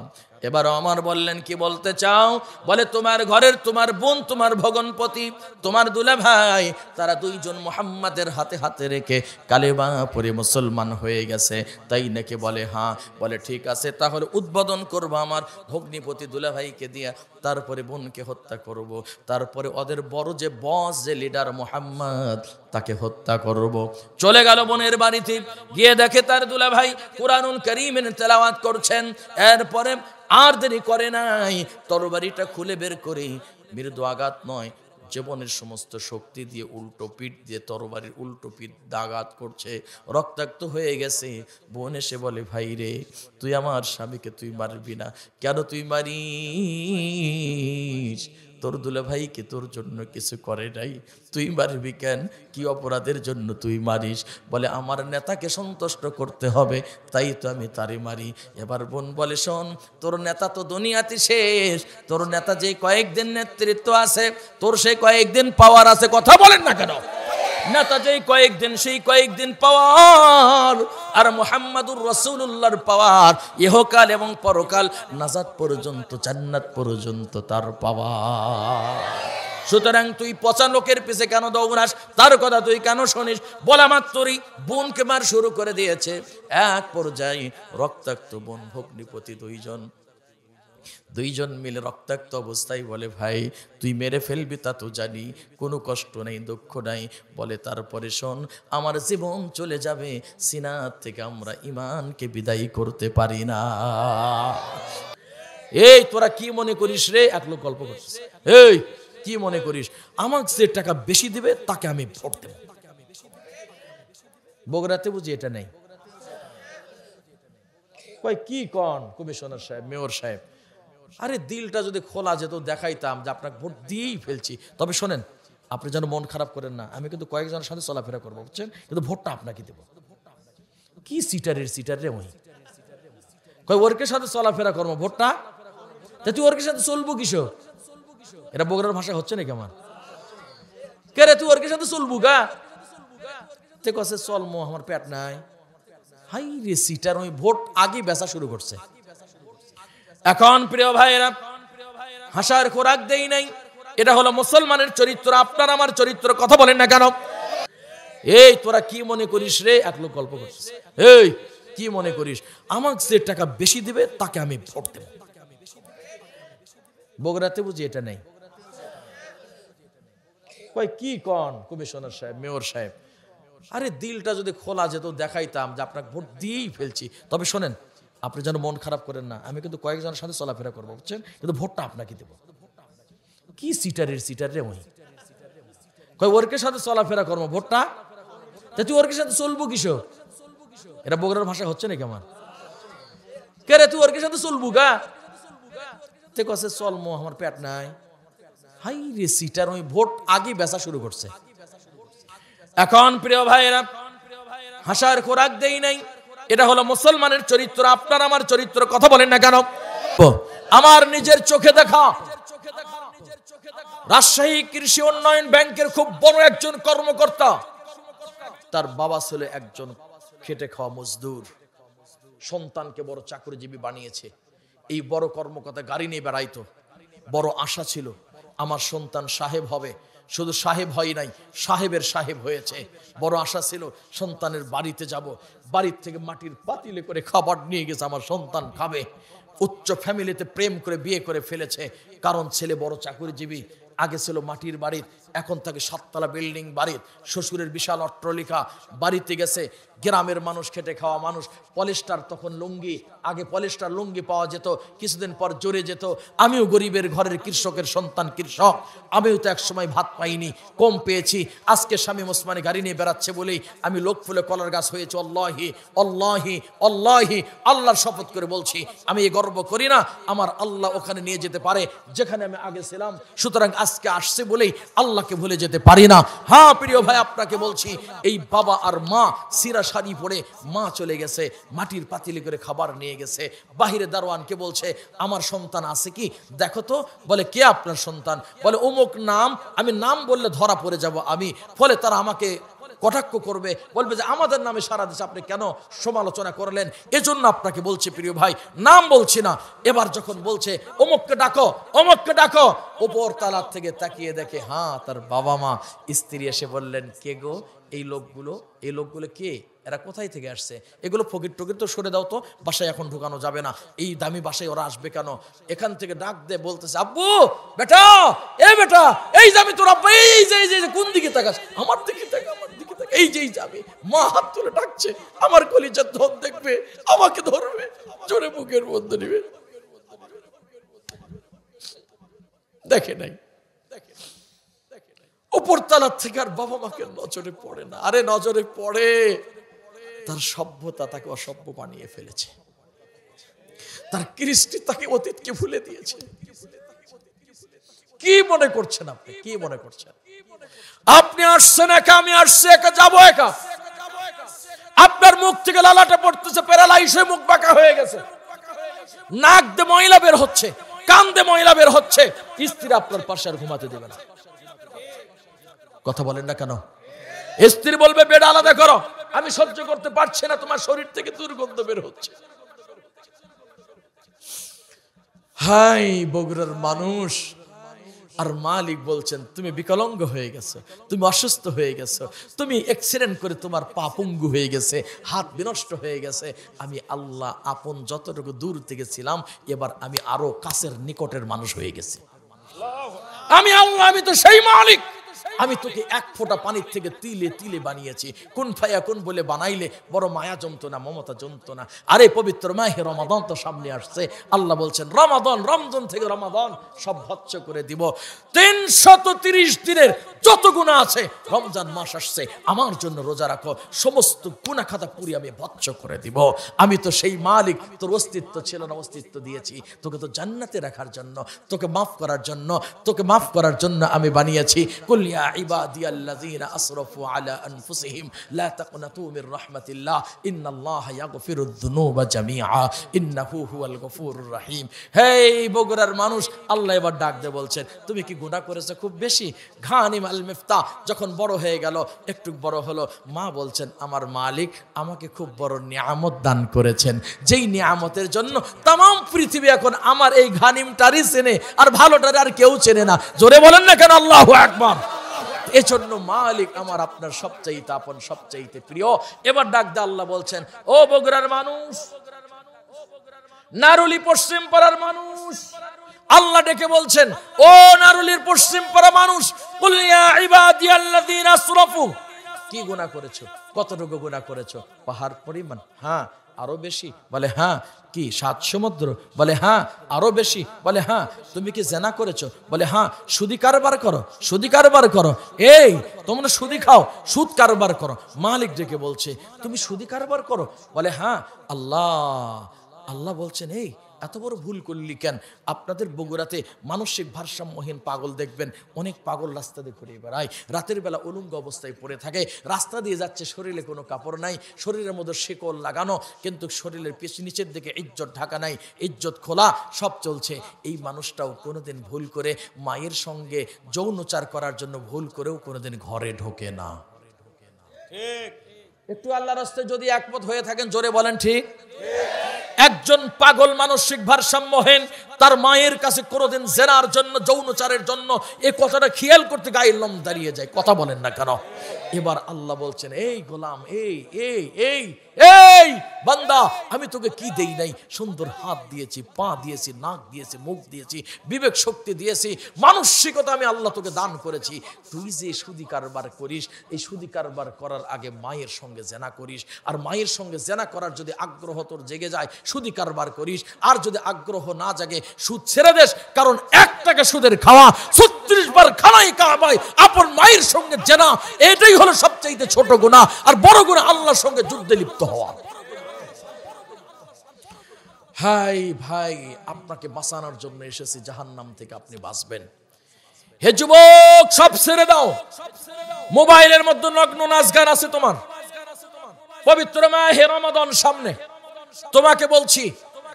S1: এবার আমার বললেন, কি বলতে চাও? বলে, তোমার ঘরের তোমার বোন, তোমার ভগনপতি, তোমার দুলা ভাই, তারা দুইজন মুহাম্মাদের হাতে হাতে রেখে কালেমা পড়ে মুসলমান হয়ে গেছে, তাই নাকি? বলে হ্যাঁ। বলে ঠিক আছে, তাহলে উদ্বোধন করবো আমার ভগ্নিপতি দুলা ভাইকে দিয়া, তারপরে বোনকে হত্যা করব, তারপরে ওদের বড় যে বস, যে লিডার মুহাম্মদ, তাকে হত্যা করব। চলে গেল বোনের বাড়িতে, গিয়ে দেখে তার দুলা ভাই কুরআনুল কারীমের তেলাওয়াত করছেন। এরপরে আর দেরি করে নাই, তরবারিটা খুলে বের করে মৃদু আঘাত নয়, জীবনের সমস্ত শক্তি দিয়ে উল্টো পিঠ দিয়ে তরবারির উল্টো পিঠ দাগাত করছে, রক্তাক্ত হয়ে গেছে। বোন এসে বলে, ভাই রে, তুই আমার স্বামীকে তুই মারবি না কেন? তুই মারিস, তোর দুলা ভাইকে তোর জন্য কিছু করে নাই, তুই মারবি কেন? কি অপরাধের জন্য তুই মারিস? বলে, আমার নেতাকে সন্তুষ্ট করতে হবে, তাই তো আমি তারে মারি। এবার বোন বলে, শোন, তোর নেতা তো দুনিয়াতে শেষ, তোর নেতা যে কয়েকদিন নেতৃত্ব আছে, তোর সেই কয়েকদিন পাওয়ার আছে, কথা বলেন না কেন? নেতা যেই কয়েকদিন, সেই কয়েকদিন পাওয়ার, আর মুহাম্মাদুর রাসূলুল্লাহর পাওয়ার ইহকাল এবং পরকাল, নাজাত পর্যন্ত, জান্নাত পর্যন্ত তার পাওয়ার। সুতরাং তুই পচা লোকের পিছে কেন দৌড়াস? তার কথা তুই কেন শুনিস? বলা মাত্রই বোনকে মার শুরু করে দিয়েছে। এক পর্যায়ে রক্তাক্ত বোন ভগ্নিপতি দুইজন মিলে রক্তাক্ত অবস্থায় বলে, ভাই তুই মেরে ফেলবি তা তো জানি, কোনো কষ্ট নেই, দুঃখ নাই। বলে, তারপরে শোন, আমার জীবন চলে যাবে, সিনাত থেকে আমরা ঈমানকে বিদায় করতে পারি না। এই তোরা কি মনে করিস রে? এক লোক গল্প করছিস, এই কি মনে করিস আমাকে যে টাকা বেশি দিবে তাকে আমি ভোট দেব? বগুড়াতে বুঝি এটা নেই। কয় কি কন কমিশনার সাহেব, মেয়র সাহেব, আরে দিলটা যদি খোলা যেত, দেখাইতাম যে আপনাকে ভোট দিয়েই ফেলছি। তবে শোনেন, আপনি যেন মন খারাপ করেন না, আমি কিন্তু কয়েকজনের সাথে চলাফেরা করবো, বুঝছেন, কিন্তু ভোটটা আপনাকে দেবো। কি সিটার রে ওই কয়, ওরকে সাথে চলাফেরা করবো, ভোটটা তুই ওরকে সাথে চলবো কিসো? এটা বগুড়ার ভাষা হচ্ছে নাকি আমার? কে রে, তুই ওরকে সাথে চলবো গা? তে কছে চলমো, আমার পেট নাই। হাই রে সিটার, ওই ভোট আগে বেচা শুরু করছে। এখন প্রিয় ভাইয়েরা, হাসার খোরাক দেই নাই, এটা হলো মুসলমানের চরিত্র, আপনার আমার চরিত্র, কথা বলেন না কেন? এই তোরা কি মনে করিস রে? এক লোক গল্প করছিস, এই কি মনে করিস আমাকে যে টাকা বেশি দিবে তাকে আমি ভোট দেব? বগুড়াতে বুঝি এটা নেই। কয় কি কন কমিশনার সাহেব, মেয়র সাহেব, আরে দিলটা যদি খোলা যেত, দেখাইতাম যে আপনাকে ভোট দিয়েই ফেলছি। তবে শোনেন, আপনি যেন মন খারাপ করেন না, আমি কিন্তু কয়েকজনের সাথে চলাফেরা করবো, বুঝছেন, কিন্তু ভোটটা আপনাকে দেবো। কি সিটার রে ওই কয়, ওরকে সাথে চলাফেরা করবো, ভোটটা তুই ওরকে সাথে চলবো কিসো? এটা বগুড়ার ভাষা হচ্ছে নাকি আমার? কে রে, তুই ওরকে সাথে চলবো গা? তে কছে চলমো, আমার পেট নাই। হাই রে সিটার, ওই ভোট আগে বেচা শুরু করছে। এখন প্রিয় ভাইয়েরা, হাসার খোরাক দেই নাই, এটা হলো মুসলমানের চরিত্র, আপনার আমার চরিত্র, কথা বলেন না কেন? আমার নিজের চোখে দেখা, রাজশাহী কৃষি উন্নয়ন ব্যাংকের খুব বড় একজন কর্মকর্তা, তার বাবা ছিল একজন খেটে খাওয়া মজদুর, সন্তানকে বড় চাকরিজীবী বানিয়েছে। এই বড় কর্মকর্তা গাড়ি নিয়ে বেড়াইতো, বড় আশা ছিল আমার সন্তান সাহেব হবে, শুধু সাহেব হয় নাই, সাহেবের সাহেব হয়েছে। বড় আশা ছিল সন্তানের বাড়িতে যাব, বাড়ির থেকে মাটির পাতিলে করে খাবার নিয়ে গেছে, আমার সন্তান খাবে। উচ্চ ফ্যামিলিতে প্রেম করে বিয়ে করে ফেলেছে, কারণ ছেলে বড় চাকরিজীবী। আগে ছিল মাটির বাড়ি, এখন তাকে 7 তলা বিল্ডিং বাড়ি, শ্বশুরের বিশাল অট্টালিকা, বাড়িতে গেছে। গ্রামের মানুষ, খেটে খাওয়া মানুষ, পলিস্টার তখন লুঙ্গি, আগে পলিস্টার লুঙ্গি পাওয়া যেত, কিছুদিন পর জড়ে যেত। আমিও গরিবের ঘরের কৃষকের সন্তান, কৃষক, আমিও তো একসময় ভাত পাইনি, কম পেয়েছি। আজকে স্বামী ওসমানী গাড়ি নিয়ে বেড়াচ্ছে বলেই আমি লোক ফুলে কলার গাছ হয়েছে। আল্লাহি আল্লাহি আল্লাহি, আল্লাহর শপথ করে বলছি, আমি এ গর্ব করি না, আমার আল্লাহ ওখানে নিয়ে যেতে পারে যেখানে আমি আগে ছিলাম। সুতরাং আজকে আসছে বলেই আল্লাহ আল্লাহকে ভুলে যেতে পারি না। হ্যাঁ প্রিয় ভাই, আপনাকে বলছি, এই বাবা আর মা সিরা শাড়ি পরে মা চলে গেছে, মাটির পাতিলে করে খাবার নিয়ে গেছে। বাহিরে দারোয়ানকে বলছে, আমার সন্তান আছে কি দেখো তো। বলে, কে আপনার সন্তান? বলে, অমুক নাম। আমি নাম বললে ধরা পড়ে যাব আমি, ফলে তারা আমাকে কটাক্ষ করবে, বলবে যে আমাদের নামে সারা দেশে আপনি কেন সমালোচনা করলেন। এজন্য আপনাকে বলছি প্রিয় ভাই, নাম বলছি না। এবার যখন বলছে অমুককে ডাকো, অমুককে ডাকো, উপর তালার থেকে তাকিয়ে দেখে হ্যাঁ তার বাবা মা। স্ত্রী এসে বললেন, কে গো এই লোকগুলো কে? এরা কোথায় থেকে আসছে? এগুলো ফকির টকির তো সরে দাও তো, বাসায় এখন ঢুকানো যাবে না। এই দামি বাসায় ওরা আসবে কেন? এখান থেকে ডাক দে, বলতেছে, আব্বু বেটা, বেটা, এই যে আমি তোর আব্বা, এই যে কোন দিকে তাকাস? আমার দিকে তাকা, আমার দিকে তাকা, এই যে আমি। মা হাত তুলে ডাকছে, আমার কলিজার ধন দেখবে, আমাকে ধরবে, জোরে বুকের মধ্যে নিবে। দেখে নাই, উপর তালার থেকে আর বাবা মাকে নজরে পড়ে না। আরে নজরে পড়ে, তার সভ্যতা তাকে অসভ্য বানিয়ে ফেলেছে, তার কৃষ্টি তাকে অতীতকে ভুলে দিয়েছে। কি মনে করছেন আপনি? কি মনে করছেন? আপনি আসছেন একা, আমি আসছি একা, যাবো একা। আপনার মুখ থেকে লালাটা পড়তেছে, প্যারালাইজ হয়ে মুখ বাঁকা হয়ে গেছে, নাক দিয়ে ময়লা বের হচ্ছে, কান দিয়ে ময়লা বের হচ্ছে। স্ত্রী আপনার পাশে আর ঘুমাতে দেবে না। কথা বলেন না কেন? স্ত্রী বলবে, বেড আলাদা করো, আমি সহ্য করতে পারছি না, তোমার শরীর থেকে দুর্গন্ধ বের হচ্ছে। হাই বগুড়ার মানুষ আর মালিক বলছেন, তুমি বিকলাঙ্গ হয়ে গেছো, তুমি অসুস্থ হয়ে গেছো, তুমি অ্যাক্সিডেন্ট করে তোমার পা পঙ্গু হয়ে গেছে, হাত বিনষ্ট হয়ে গেছে। আমি আল্লাহ আপন যতটুকু দূর থেকে ছিলাম, এবার আমি আরো কাছের নিকটের মানুষ হয়ে গেছি। আমি আল্লাহ, আমি তো সেই মালিক। আমি তোকে এক ফোঁটা পানির থেকে তিলে তিলে বানিয়েছি। কোন ফায়া কোন বলে বানাইলে বড় মায়া জমতো না, মমতা জমতো না। আরে পবিত্র মাহে রমাদান তো সামনে আসছে। আল্লাহ বলছেন, রমজান থেকে রমাদান সব ভৎস করে দিব। 330 দিনের যত গুনাহ আছে, রমজান মাস আসছে, আমার জন্য রোজা রাখো, সমস্ত গুনাহ খাতা পুরি আমি ভৎস করে দিব। আমি তো সেই মালিক। তোর অস্তিত্ব ছিল না, অস্তিত্ব দিয়েছি তোকে তো জান্নাতে রাখার জন্য, তোকে মাফ করার জন্য, তোকে মাফ করার জন্য আমি বানিয়েছি। কুল ইয়া ইবাদিয়াল্লাযীনা আসরাফু আলা আনফুসিহিম লা তাকনাতু মির রাহমাতিল্লাহ ইন্নাল্লাহা ইয়াগফিরুয যুনুবা জামিআ ইন্নাহু হুয়াল গফুরুর রহিম। হেই বগুড়ার মানুষ, আল্লাহ এবার ডাক দিয়ে বলছেন, তুমি কি গুনাহ করেছো খুব বেশি? ঘানিম আল মিফতা যখন বড় হয়ে গেল, একটু বড় হলো, মা বলছেন, আমার মালিক আমাকে খুব বড় নিয়ামত দান করেছেন, যেই নিয়ামতের জন্য তাম পৃথিবী এখন আমার এই ঘানিমটারই চেনে, আর ভালোটারে আর কেউ চেনে না। জোরে বলেন না কেন আল্লাহু আকবার। এজন্য মালিক আমার আপনার সবচাইতে আপন, সবচাইতে প্রিয়। এবার ডাক দিয়ে আল্লাহ বলছেন, ও বগুড়ার মানুষ, নারুলি পশ্চিম পাড়ার মানুষ, আল্লাহ ডেকে বলছেন, ও নারুলির পশ্চিম পাড়া মানুষ, কুল ইয়া ইবাদিয়াল্লাযীনা আসরাফু। কি গুনাহ করেছো? কতটুকু গুনাহ করেছো? পাহাড় পরিমাণ? হ্যাঁ। আরো বেশি? বলে হ্যাঁ। কি 7 সমুদ্র? বলে হ্যাঁ। আরো বেশি? বলে হ্যাঁ। তুমি কি জেনা করেছো? বলে হ্যাঁ। সুদি কারবার করো? সুদি কারবার করো? এই তোমরা সুদি খাও, সুদ কারবার করো। মালিক ডেকে বলছে, তুমি সুদি কারবার করো? বলে হ্যাঁ। আল্লাহ বলছেন, এই এত বড় ভুল করলি কেন? আপনাদের বগুড়াতে মানসিক ভারসাম্যহীন পাগল দেখবেন, অনেক পাগল রাস্তা দিয়ে ঘুরে বেড়ায়, রাতের বেলা উলঙ্গ অবস্থায় পড়ে থাকে, রাস্তা দিয়ে যাচ্ছে, শরীরে কোনো কাপড় নাই, শরীরের মধ্যে শিকল লাগানো, কিন্তু শরীরের নিচের দিকে ইজ্জত ঢাকা নাই, ইজ্জত খোলা, সব চলছে। এই মানুষটাও কোনোদিন ভুল করে মায়ের সঙ্গে যৌনচার করার জন্য ভুল করেও কোনোদিন ঘরে ঢোকে না। একটু আল্লাহর রাস্তায় যদি একমত হয়ে থাকেন, জোরে বলেন ঠিক। একজন পাগল মানসিক ভারসাম্যহীন তার মায়ের কাছে কোনোদিন জেনার জন্য, যৌনচারের জন্য, এই কথাটা খেয়াল করতে গায়ের লোম দাঁড়িয়ে যায়। কথা বলেন না কেন? এবার আল্লাহ বলছেন, এই গোলাম, এই বান্দা, আমি তোকে কি দেই নাই? সুন্দর হাত দিয়েছি, পা দিয়েছি, নাক দিয়েছি, মুখ দিয়েছি, বিবেক শক্তি দিয়েছি, মানসিকতা আমি আল্লাহ তোকে দান করেছি। তুই যে সুদি কারবার করিস, এই সুদি কারবার করার আগে মায়ের সঙ্গে জেনা করিস, আর মায়ের সঙ্গে জেনা করার যদি আগ্রহ তোর জেগে যায়, সুদি কারবার করিস। আর যদি আগ্রহ না জাগে, সুদ ছেড়ে দেস, কারণ 1 টাকা সুদের খাওয়া 36 বার খানাই কাবায় আপন মায়ের সঙ্গে জেনা, এটাই হলো সবচেয়ে ছোট গুনাহ। আর বড় গুনাহ আল্লাহর সঙ্গে যুদ্ধে লিপ্ত হওয়া। হাই ভাই, আপনাকে বাঁচানোর জন্য এসেছি, জাহান্নাম থেকে আপনি বাঁচবেন। হে যুবক, সব ছেড়ে দাও। মোবাইলের মধ্যে নগ্ন নাচ গান আছে তোমার। পবিত্র মাহে রমাদান সামনে, তোমাকে বলছি,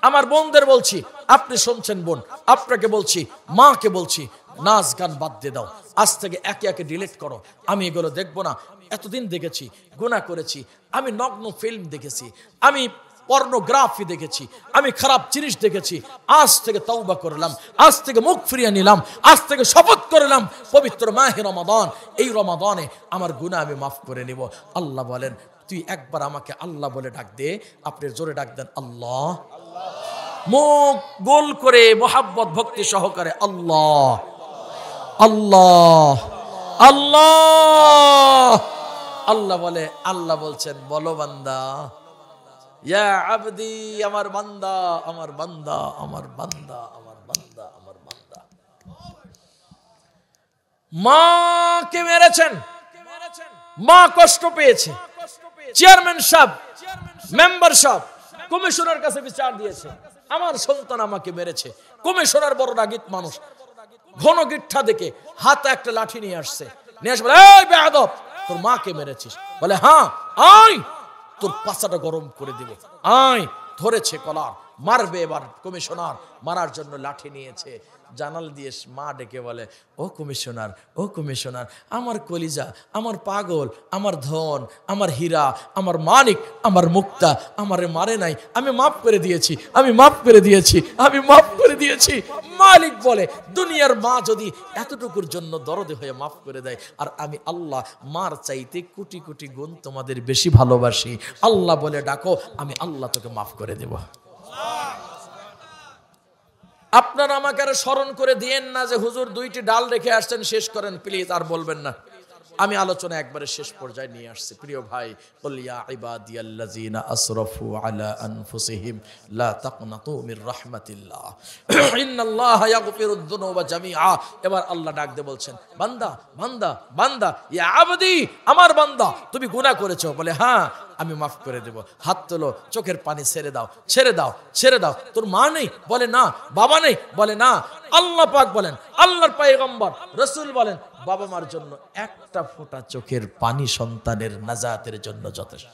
S1: আমার বোনদের বলছি, আপনি শুনছেন বোন, আপনাকে বলছি, মাকে বলছি, নাচ গান বাদ দিয়ে দাও। আজ থেকে একে একে ডিলিট করো। আমি এগুলো দেখবো না। এতদিন দেখেছি, গুনাহ করেছি, আমি নগ্ন ফিল্ম দেখেছি, আমি পর্নোগ্রাফি দেখেছি, আমি খারাপ জিনিস দেখেছি। আজ থেকে তওবা করলাম, আজ থেকে মুখ ফিরিয়ে নিলাম, আজ থেকে শপথ করলাম পবিত্র মাহে রমাদান, এই রমাদানে আমার গুনাহ আমি মাফ করে নিব। আল্লাহ বলেন, তুই একবার আমাকে আল্লাহ বলে ডাক দে। আপনি জোরে ডাক দেন আল্লাহ, মুখ গোল করে মোহাব্বত ভক্তি সহকারে আল্লাহ আল্লাহ আল্লাহ। আল্লাহ বলে, আল্লাহ বলছেন, বলো বান্দা, ইয়া আবদি, আমার বান্দা, আমার বান্দা, আমার বান্দা, আমার বান্দা, আমার বান্দা। মাকে মেরেছেন, মা কষ্ট পেয়েছে, চেয়ারম্যান সাহেব, মেম্বার সাহেব, কমিশনার কাছে বিচার দিয়েছে, আমার সন্তান আমাকে মেরেছে। কমিশনার বড় রাগিত মানুষ, ঘন গিট্ঠা দেখে হাতে একটা লাঠি নিয়ে আসছে, নিয়ে আসে বলে, এই বেয়াদব, তোর মাকে মেরেছিস? বলে, হ্যাঁ, আয় তোর পাছাটা গরম করে দিব, আয়। ধরেছে কলার, মারবে। এবার কমিশনার মারার জন্য লাঠি নিয়েছে। জানাল দিয়ে মা ডেকে বলে, ও কমিশনার, ও কমিশনার, আমার কলিজা, আমার পাগল, আমার ধন, আমার হীরা, আমার মানিক, আমার মুক্তা আমারে মারে নাই, আমি মাফ করে দিয়েছি, আমি মাফ করে দিয়েছি, আমি মাফ করে দিয়েছি। মালিক বলে, দুনিয়ার মা যদি এতটুকুর জন্য দরদে হয়ে মাফ করে দেয়, আর আমি আল্লাহ মার চাইতে কোটি কোটি গুণ তোমাদের বেশি ভালোবাসি। আল্লাহ বলে ডাকো, আমি আল্লাহ তোকে মাফ করে দেব। আপনারা আমাকে আর স্মরণ করে দিয়েন না যে হুজুর দুইটি ডাল রেখে আসছেন, শেষ করেন প্লিজ, আর বলবেন না। আমি আলোচনা একবারে শেষ পর্যায়ে নিয়ে আসছি। প্রিয় ভাই, কুল ইয়া ইবাদিয়াল্লাযিনা আসরাফু আলা আনফুসিহিম লা তাকনাতু মির রাহমাতিল্লাহ ইন্নাল্লাহা ইয়াগফিরুদ যুনুবা জামিআ। এবার আল্লাহ ডাক দিয়ে বলছেন, বান্দা, বান্দা, বান্দা, ইয়া আবদি, আমার বান্দা, তুমি গুনাহ করেছো? বলে, হ্যাঁ, আমি মাফ করে দেব। হাত তোলো, চোখের পানি ছেড়ে দাও, ছেড়ে দাও, ছেড়ে দাও। তোর মা নেই? বলে, না। বাবা নেই? বলে, না। আল্লাহ পাক বলেন, আল্লাহর পয়গম্বর রাসূল বলেন, বাবা মার জন্য একটা ফোঁটা চোখের পানি সন্তানের নাজাতের জন্য যথেষ্ট।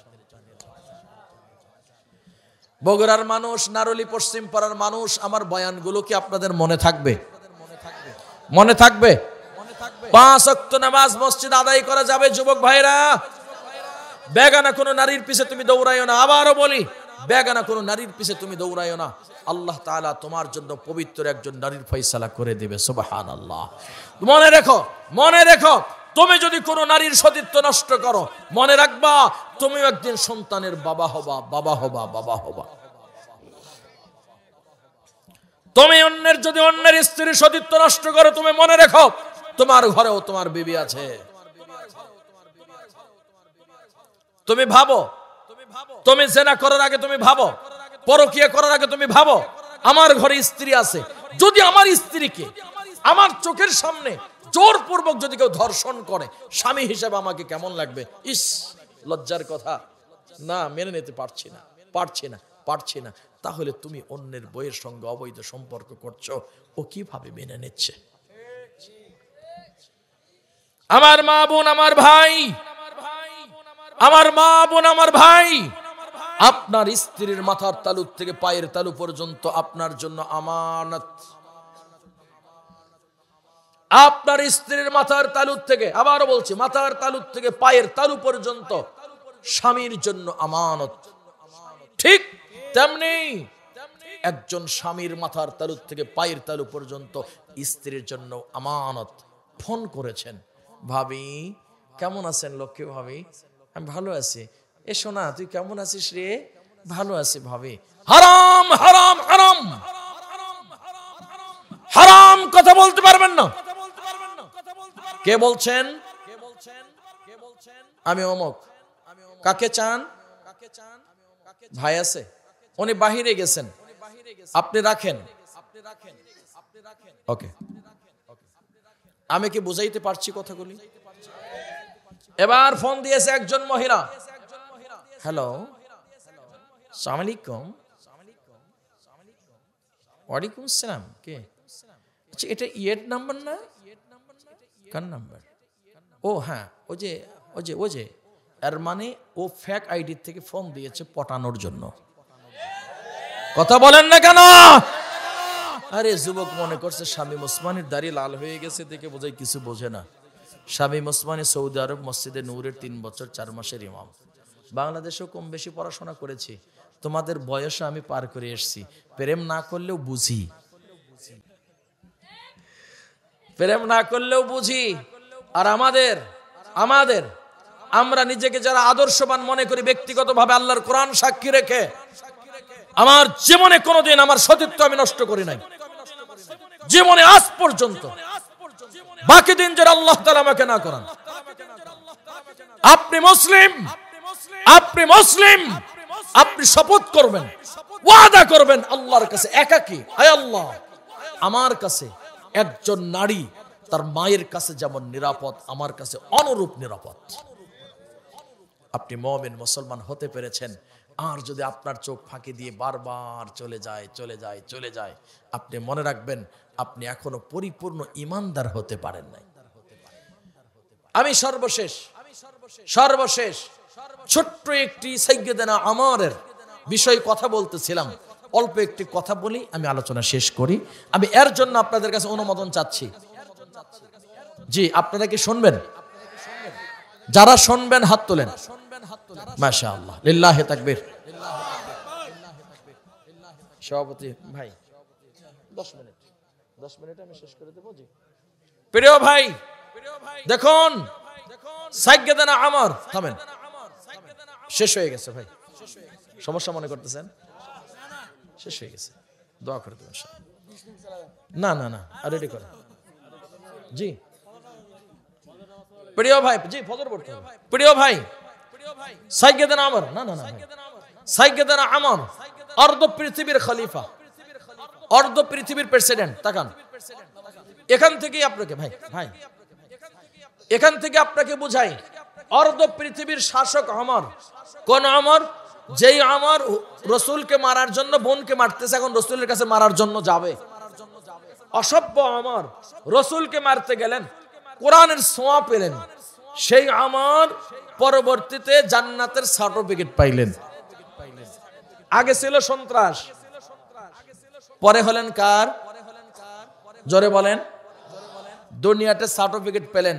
S1: বগুড়ার মানুষ, নারলী পশ্চিম পাড়ার মানুষ, আমার বয়ানগুলো কি আপনাদের মনে থাকবে? মনে থাকবে? 5 ওয়াক্ত নামাজ মসজিদ আদায় করা যাবে যুবক ভাইরা। বেগানা কোনো নারীর পিছে তুমি দৌড়াইও না। আবারও বলি, বেগানা কোনো নারীর পিছে তুমি দৌড়াইও না। আল্লাহ তাআলা তোমার জন্য পবিত্র একজন নারীর ফয়সালা করে দেবে। সুবহানাল্লাহ। মনে রেখো, মনে রেখো, তুমি যদি কোনো নারীর সতীত্ব নষ্ট করো, মনে রাখবা তুমি একদিন সন্তানের বাবা হবা, বাবা হবা, বাবা হবা। তুমি অন্যের যদি অন্যের স্ত্রীর সতীত্ব নষ্ট করো, তুমি মনে রেখো তোমার ঘরেও তোমার বিবি আছে। তুমি ভাবো, তুমি জেনা করার আগে তুমি ভাবো, পরকিয়া করার আগে তুমি ভাবো, আমার ঘরে স্ত্রী আছে, যদি আমার স্ত্রীকে আমার চোখের সামনে জোরপূর্বক যদি কেউ ধর্ষণ করে, স্বামী হিসেবে আমাকে কেমন লাগবে? ইস, লজ্জার কথা, না, মেনে নিতে পারছি না, পারছি না, পারছি না। তাহলে তুমি অন্যের বইয়ের সঙ্গে অবৈধ সম্পর্ক করছো, ও কিভাবে মেনে নিচ্ছে? আমার মা বোন, আমার ভাই, আমার মা বোন, আমার ভাই, আপনার স্ত্রীর মাথার তালু থেকে পায়ের তালু পর্যন্ত আপনার জন্য আমানত। আপনার স্ত্রীর মাথার তালু থেকে, আবারও বলছি, মাথার তালু থেকে পায়ের তালু পর্যন্ত স্বামীর জন্য আমানত। ঠিক তেমনি একজন স্বামীর মাথার তালু থেকে পায়ের তালু পর্যন্ত স্ত্রীর জন্য আমানত। ফোন করেছেন, ভাবি কেমন আছেন? লক্ষ্মী ভাবি, আমি ভালো আছি। এ সোনা, তুই কেমন আছিস রে? ভালো আছি ভাবি। হারাম, হারাম, হারাম, হারাম কথা বলতে পারবেন না। কে বলছেন? আমি অমুক। কাকে চান? ভাই আছে, উনি বাহিরে গেছেন, আপনি রাখেন। ওকে, আমি কি বুঝাইতে পারছি কথাগুলি? এবার ফোন দিয়েছে একজন মহিলা। হ্যালো, আসসালামু আলাইকুম। ওয়ালাইকুম আসসালাম। কে? আচ্ছা, এটা ইয়ের নাম্বার না? কার নাম্বার? ও হ্যাঁ, ও যে এর মানে ও ফেক আইডি থেকে ফোন দিয়েছে পটানোর জন্য। কথা বলেন না কেন? আরে যুবক মনে করছে শামীম ওসমানীর দাড়ি লাল হয়ে গেছে দেখে বোঝায় কিছু বোঝে না। শামীম ওসমানী সৌদি আরব মসজিদে নূরের 3 বছর 4 মাসের ইমাম। বাংলাদেশেও কম বেশি পড়াশোনা করেছি, তোমাদের বয়সে আমি পার করে এসেছি। প্রেম না করলেও বুঝি, প্রেম না করলেও বুঝি। আর আমরা নিজেকে যারা আদর্শবান মনে করি, ব্যক্তিগতভাবে আল্লাহর কোরআন সাক্ষী রেখে, আমার জীবনে কোনোদিন আমার সতীত্ব আমি নষ্ট করি নাই, জীবনে আজ পর্যন্ত। বাকি দিন যারা আল্লাহ তাআলা আমাকে না করান। আপনি মুসলিম, আপনি শপথ করবেন, ওয়াদা করবেন আল্লাহর কাছে একাকী, হে আল্লাহ, আমার কাছে একজন নারী তার মায়ের কাছে যেমন নিরাপদ, আমার কাছে অনুরূপ নিরাপদ। আপনি মুমিন মুসলমান হতে পেরেছেন। আর যদি আপনার চোখ ফাঁকি দিয়ে বারবার চলে যায়, আপনি মনে রাখবেন আপনি এখনো পরিপূর্ণ ঈমানদার হতে পারেন নাই। আমি সর্বশেষ ছোট্ট একটি সাইয়্যিদানা আমারের বিষয়ে কথা বলতেছিলাম। অল্প একটি কথা বলি, আমি আলোচনা শেষ করি। আমি এর জন্য আপনাদের কাছে অনুমোদন চাচ্ছি। জি, আপনারা কি শুনবেন? যারা শুনবেন হাত তোলেন। মাশাআল্লাহ, লিল্লাহি তাকবীর। সভাপতি ভাই 10 মিনিট আমি শেষ করে দেব। জি প্রিয় ভাই, দেখুন সাইয়্যিদানা আমর, থামেন, শেষ হয়ে গেছে ভাই। সমস্যা মনে করতেছেন? শেষ হয়ে গেছে, দোয়া করে দেবেন। না আর রেডি করেন। জি প্রিয় ভাই, জি ফজর পড়তে হবে। প্রিয় ভাই, সাইয়্যিদানা আমর, না সাইয়্যিদানা আমর অর্ধ পৃথিবীর খলিফা, অর্ধ পৃথিবীর প্রেসিডেন্ট। তাকান, এখান থেকেই আপনাকে ভাই এখান থেকে আপনাকে বুঝাই, অর্ধ পৃথিবীর শাসক আমর। কোন আমর? যেই আমর রাসূলকে মারার জন্য বোনকে মারতেছে, এখন রাসূলের কাছে মারার জন্য যাবে। অসভ্য আমর রাসূলকে মারতে গেলেন, কোরআনের ছোঁয়া পেলেন, সেই আমর পরবর্তীতে জান্নাতের সার্টিফিকেট পাইলেন। আগে ছিল সন্ত্রাস, পরে হলেন কার? জোরে বলেন। দুনিয়াতে সার্টিফিকেট পেলেন।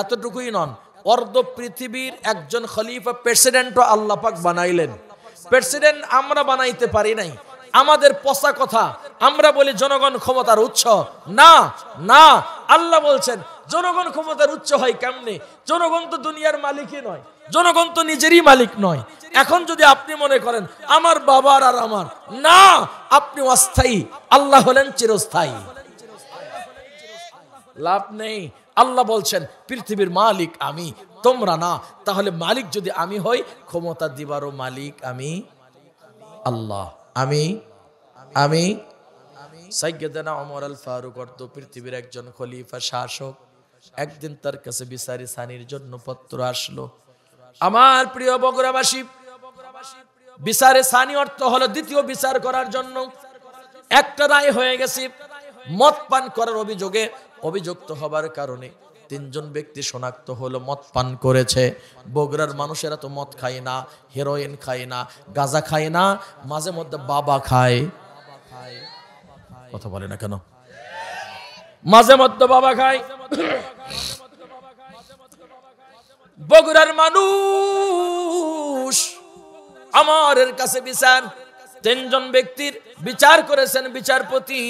S1: এতটুকুই নন, অর্ধ পৃথিবীর একজন খলিফা প্রেসিডেন্টও আল্লাহ পাক বানাইলেন। প্রেসিডেন্ট আমরা বানাইতে পারি নাই। আমাদের পচা কথা, আমরা বলি জনগণ ক্ষমতার উৎস। না, আল্লাহ বলছেন জনগণ ক্ষমতার উৎস হয় কেমনে? জনগণ তো দুনিয়ার মালিকই নয়, জনগণ তো নিজেরই মালিক নয়। এখন যদি আপনি মনে করেন আমার বাবার আর আমার, না, আপনি অস্থায়ী, আল্লাহ হলেন চিরস্থায়ী। লাভ নেই। আল্লাহ বলছেন পৃথিবীর মালিক আমি, তোমরা না। তাহলে মালিক যদি আমি হই, ক্ষমতা দিবারও মালিক আমি আল্লাহ। আমি সাইয়্যিদানা ওমর আল ফারুক অর্ধ পৃথিবীর একজন খলিফা, শাসক। একদিন তার কাছে বিচারি সানির জন্য পত্র আসলো। আমার প্রিয় বগুড়াবাসী, বিচারে সানি অর্থ হলো দ্বিতীয় বিচার করার জন্য। একটা রায় হয়ে গেছে, মদ পান করার অভিযোগে অভিযুক্ত হবার কারণে 3 জন ব্যক্তি শনাক্ত হলো মদ পান করেছে। বগুড়ার মানুষেরা তো মদ খায় না, হেরোইন খায় না, গাঁজা খায় না, মাঝে মধ্যে বাবা খায়। কথা বলে না কেন? মাঝে মধ্যে বাবা খায়। বগুড়ার মানুষ আমারের কাছে বিচার, 3 জন ব্যক্তির বিচার করেছেন। বিচারপতি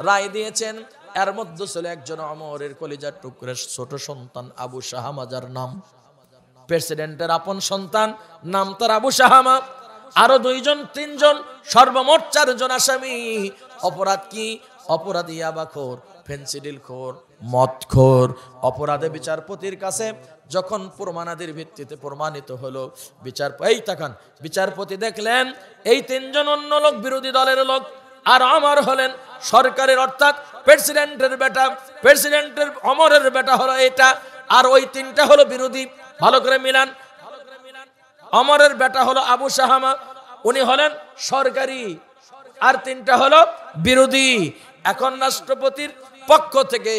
S1: রায় দিয়েছেন। এর মধ্যে ছিল একজন আমরের কলিজার টুকরা ছোট সন্তান আবু শাহামা, যার নাম প্রেসিডেন্টের আপন সন্তান, নাম তার আবু শাহামা। আরো 2 জন 3 জন, সর্বমোট 4 জন আসামি। অপরাধ কি? অপরাধ ইয়াবাখোর, ফেন্সিডিলখোর, মদখোর। অপরাধে বিচারপতির কাছে যখন প্রমাণাদির ভিত্তিতে প্রমাণিত হলো, বিচারপতি দেখলেন এই 3 জন অন্য লোক, বিরোধী দলের লোক, আর আমার হলেন সরকারের, অর্থাৎ প্রেসিডেন্টের বেটা। প্রেসিডেন্টের অমরের বেটা হলো এটা, আর ওই 3টা হলো বিরোধী। ভালো করে মিলান। অমরের বেটা হলো আবু শাহামা, উনি হলেন সরকারি, আর 3টা হলো বিরোধী। এখন রাষ্ট্রপতির পক্ষ থেকে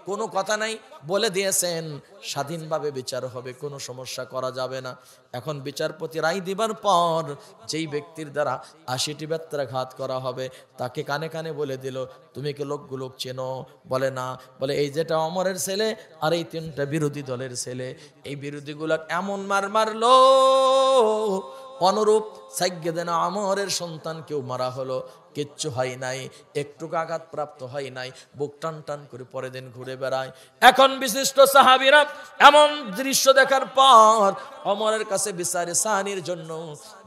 S1: কোনো কথা নাই, বলে দিয়েছেন স্বাধীনভাবে বিচার হবে, কোনো সমস্যা করা যাবে না। এখন বিচারপতি রায় দিবার পর যেই ব্যক্তির দ্বারা 80টি বেত্রাঘাত করা হবে তাকে কানে কানে বলে দিল, তুমি কি লোকগুলো চেনো? বলে না। বলে এই যেটা অমরের ছেলে আর এই 3টা বিরোধী দলের ছেলে, এই বিরোধীগুলো এমন মার মারলো, অনুরূপ সাইয়্যিদানা আমরের সন্তান কেউ মারা হলো, কিচ্ছু হয় নাই, একটু আঘাত প্রাপ্ত হয় নাই, বুক টান টান করে পরের দিন ঘুরে বেড়ায়। এখন বিশিষ্ট সাহাবীরা এমন দৃশ্য দেখার পর ওমরের কাছে বিচারে সানির জন্য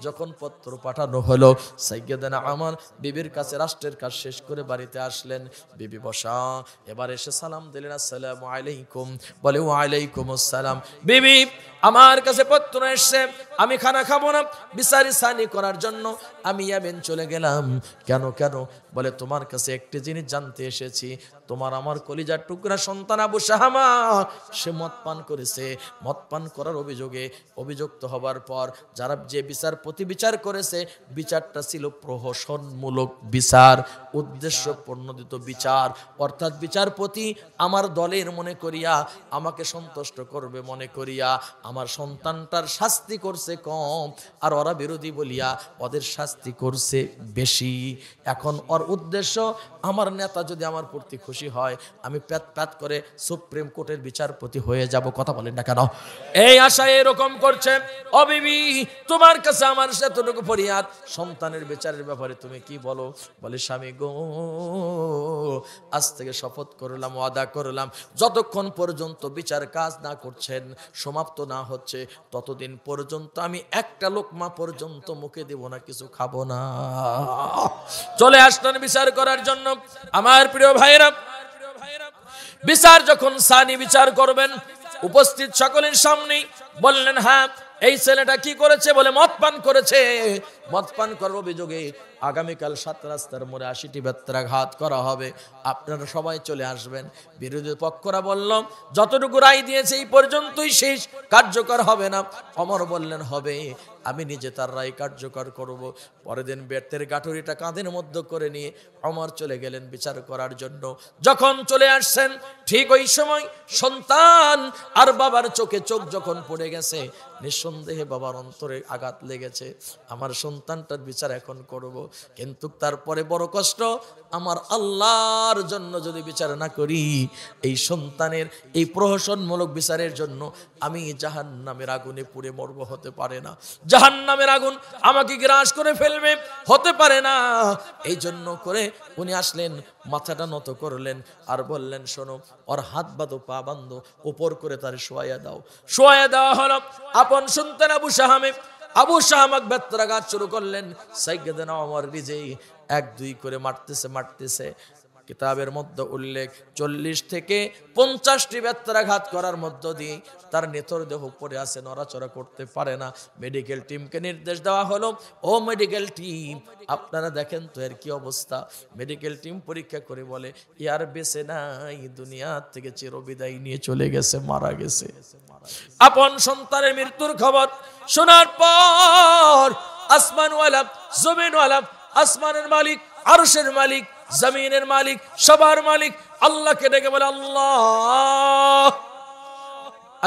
S1: যখন পত্র পাঠানো হলো, সাইয়্যিদানা আমর বিবির কাছে রাষ্ট্রের কাজ শেষ করে বাড়িতে আসলেন। বিবি বসা, এবার এসে সালাম দিলেন, আসসালামু আলাইকুম। বলে ওয়া আলাইকুম আসসালাম। বিবি, আমার কাছে পত্র এসেছে, আমি খানা খাবো না, বিচারে সানি করার জন্য আমি ইয়ামেন চলে গেলাম। কেন কেন? বলে তোমার কাছে একটি জিনিস জানতে এসেছি। তোমার আমার কলিজার টুকরা সন্তান আবু শাহামা সে মদ পান করেছে। মদ পান করার অভিযোগে অভিযুক্ত হবার পর যারা যে বিচারপতি বিচার করেছে, বিচারটা ছিল প্রহসনমূলক বিচার, উদ্দেশ্য প্রণোদিত বিচার। অর্থাৎ বিচারপতি আমার দলের মনে করিয়া, আমাকে সন্তুষ্ট করবে মনে করিয়া আমার সন্তানটার শাস্তি করছে কম, আর ওরা বিরোধী বলিয়া ওদের শাস্তি করছে বেশি। এখন ওর উদ্দেশ্য, আমার নেতা যদি আমার প্রতি খুশি হয়, আমি প্যাত প্যাত করে সুপ্রিম কোর্টের বিচারপতি হয়ে যাব। কথা বলেন না কেন? এই আশায় এরকম করছে। ও বিবি, তোমার কাছে আমার এতটুকু ফরিয়াদ, সন্তানের বিচারের ব্যাপারে তুমি কি বলো? বলে স্বামী গো, আজ থেকে শপথ করলাম, ওয়াদা করলাম, যতক্ষণ পর্যন্ত বিচার কাজ না করছেন, সমাপ্ত না হচ্ছে, ততদিন পর্যন্ত আমি একটা লোকমা পর্যন্ত মুখে দেব না, কিছু খাবো না। চলে আসলেন বিচার করার জন্য। আমার প্রিয় ভাইরা, বিচার যখন সানি বিচার করবেন, উপস্থিত সকলের সামনে বললেন, হ্যাঁ এই ছেলেটা কি করেছে? বলে মদ পান করেছে। মদ পান করার অভিযোগে আগামীকাল 7 রাস্তার মোড়ে 80টি বেত্রাঘাত করা হবে, আপনারা সবাই চলে আসবেন। বিরোধী পক্ষরা বলল, যতটুকু রায় দিয়েছে এই পর্যন্তই শেষ, কার্যকর হবে না। ওমর বললেন, হবে, আমি নিজে তার রায় কার্যকর করব। পরের দিন বেতের গাঠুরিটা কাঁধের মধ্যে করে নিয়ে ওমর চলে গেলেন বিচার করার জন্য। যখন চলে আসছেন, ঠিক ওই সময় সন্তান আর বাবার চোখে চোখ যখন পড়ে গেছে, নিঃসন্দেহে বাবার অন্তরে আঘাত লেগেছে, আমার সন্তানটার বিচার এখন করব। কিন্তু তারপরে বড় কষ্ট, আমার আল্লাহর জন্য যদি বিচার না করি, এই সন্তানের এই প্রহসনমূলক বিচারের জন্য আমি জাহান্নামের আগুনে পুড়ে মরব, হতে পারে না। জাহান্নামের আগুন আমাকে গ্রাস করে ফেলবে, হতে পারে না। এই জন্য করে উনি আসলেন, মাথাটা নত করলেন আর বললেন, শোনো, ওর হাত বাঁধো, পা বাঁধো, উপর করে তার শোয়া দাও। শোয়া দেওয়া হলো। আপন সন্তান আবু শাহামাক বেত্রাঘাত শুরু করলেন। সাইয়্যিদানা ওমর নিজেই 1-2 করে মারতেছে। কিতাবের মধ্যে উল্লেখ 40 থেকে 50টি বেত্রাঘাত করার মধ্য দিয়ে তার নেতর দেহ পড়ে আছে, নড়াচড়া করতে পারে না। মেডিকেল টিমকে নির্দেশ দেওয়া হলো, ও মেডিকেল টিম, আপনারা দেখেন তো এর কি অবস্থা। মেডিকেল টিম পরীক্ষা করে বলে, ইয়ার বেঁচে নাই, দুনিয়া থেকে চিরবিদায় নিয়ে চলে গেছে, মারা গেছে। আপন সন্তানের মৃত্যুর খবর শোনার পর আসমানওয়ালা, জমিনওয়ালা, আসমানের মালিক, আরশের মালিক, জমিনের মালিক, সবার মালিক আল্লাহকে ডেকে বলে, আল্লাহ,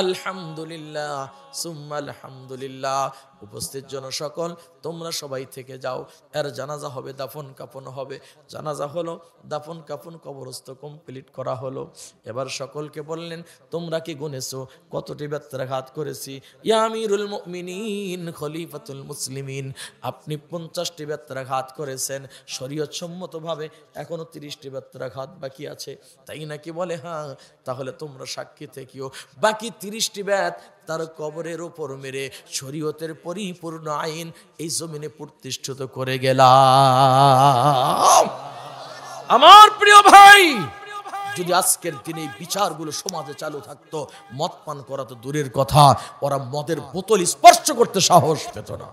S1: আলহামদুলিল্লাহ, সুম্মা আলহামদুলিল্লাহ। উপস্থিত জন সকল, তোমরা সবাই থেকে যাও, এর জানাজা হবে, দাফন কাফন হবে। জানাজা হলো, দাফন কাফন, কবরস্থ কমপ্লিট করা হলো। এবার সকলকে বললেন, তোমরা কি গুনেছো কতটি বেত্রাঘাত করেছি? ইয়া আমিরুল মুমিনিন, খলিফাতুল মুসলিমিন, আপনি 50টি বেত্রাঘাত করেছেন, শরীয়ত সম্মতভাবে এখনো 30টি বেত্রাঘাত বাকি আছে, তাই নাকি? বলে হ্যাঁ। তাহলে তোমরা সাক্ষী থেকেও, বাকি 30টি বেত তার কবরের উপর মেরে শরীয়তের পরিপূর্ণ আইন এই জমিনে প্রতিষ্ঠিত করে গেলাম। আমার প্রিয় ভাই, যদি আজকের দিনে এই বিচারগুলো সমাজে চালু থাকতো, মদ পান করা তো দূরের কথা, ওরা মদের বোতল স্পর্শ করতে সাহস পেত না।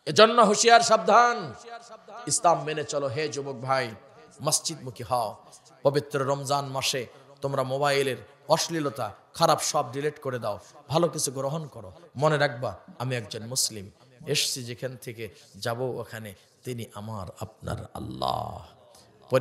S1: এজন্য হুঁশিয়ার, সাবধান, ইসলাম মেনে চলো। হে যুবক ভাই, মসজিদমুখী হও। পবিত্র রমজান মাসে তোমরা মোবাইলের অশ্লীলতা, খারাপ সব ডিলিট করে দাও, ভালো কিছু গ্রহণ করো। মনে রাখবা, আমি একজন মুসলিম, এসছি যেখান থেকে, যাব ওখানে, তিনি আমার আপনার আল্লাহ।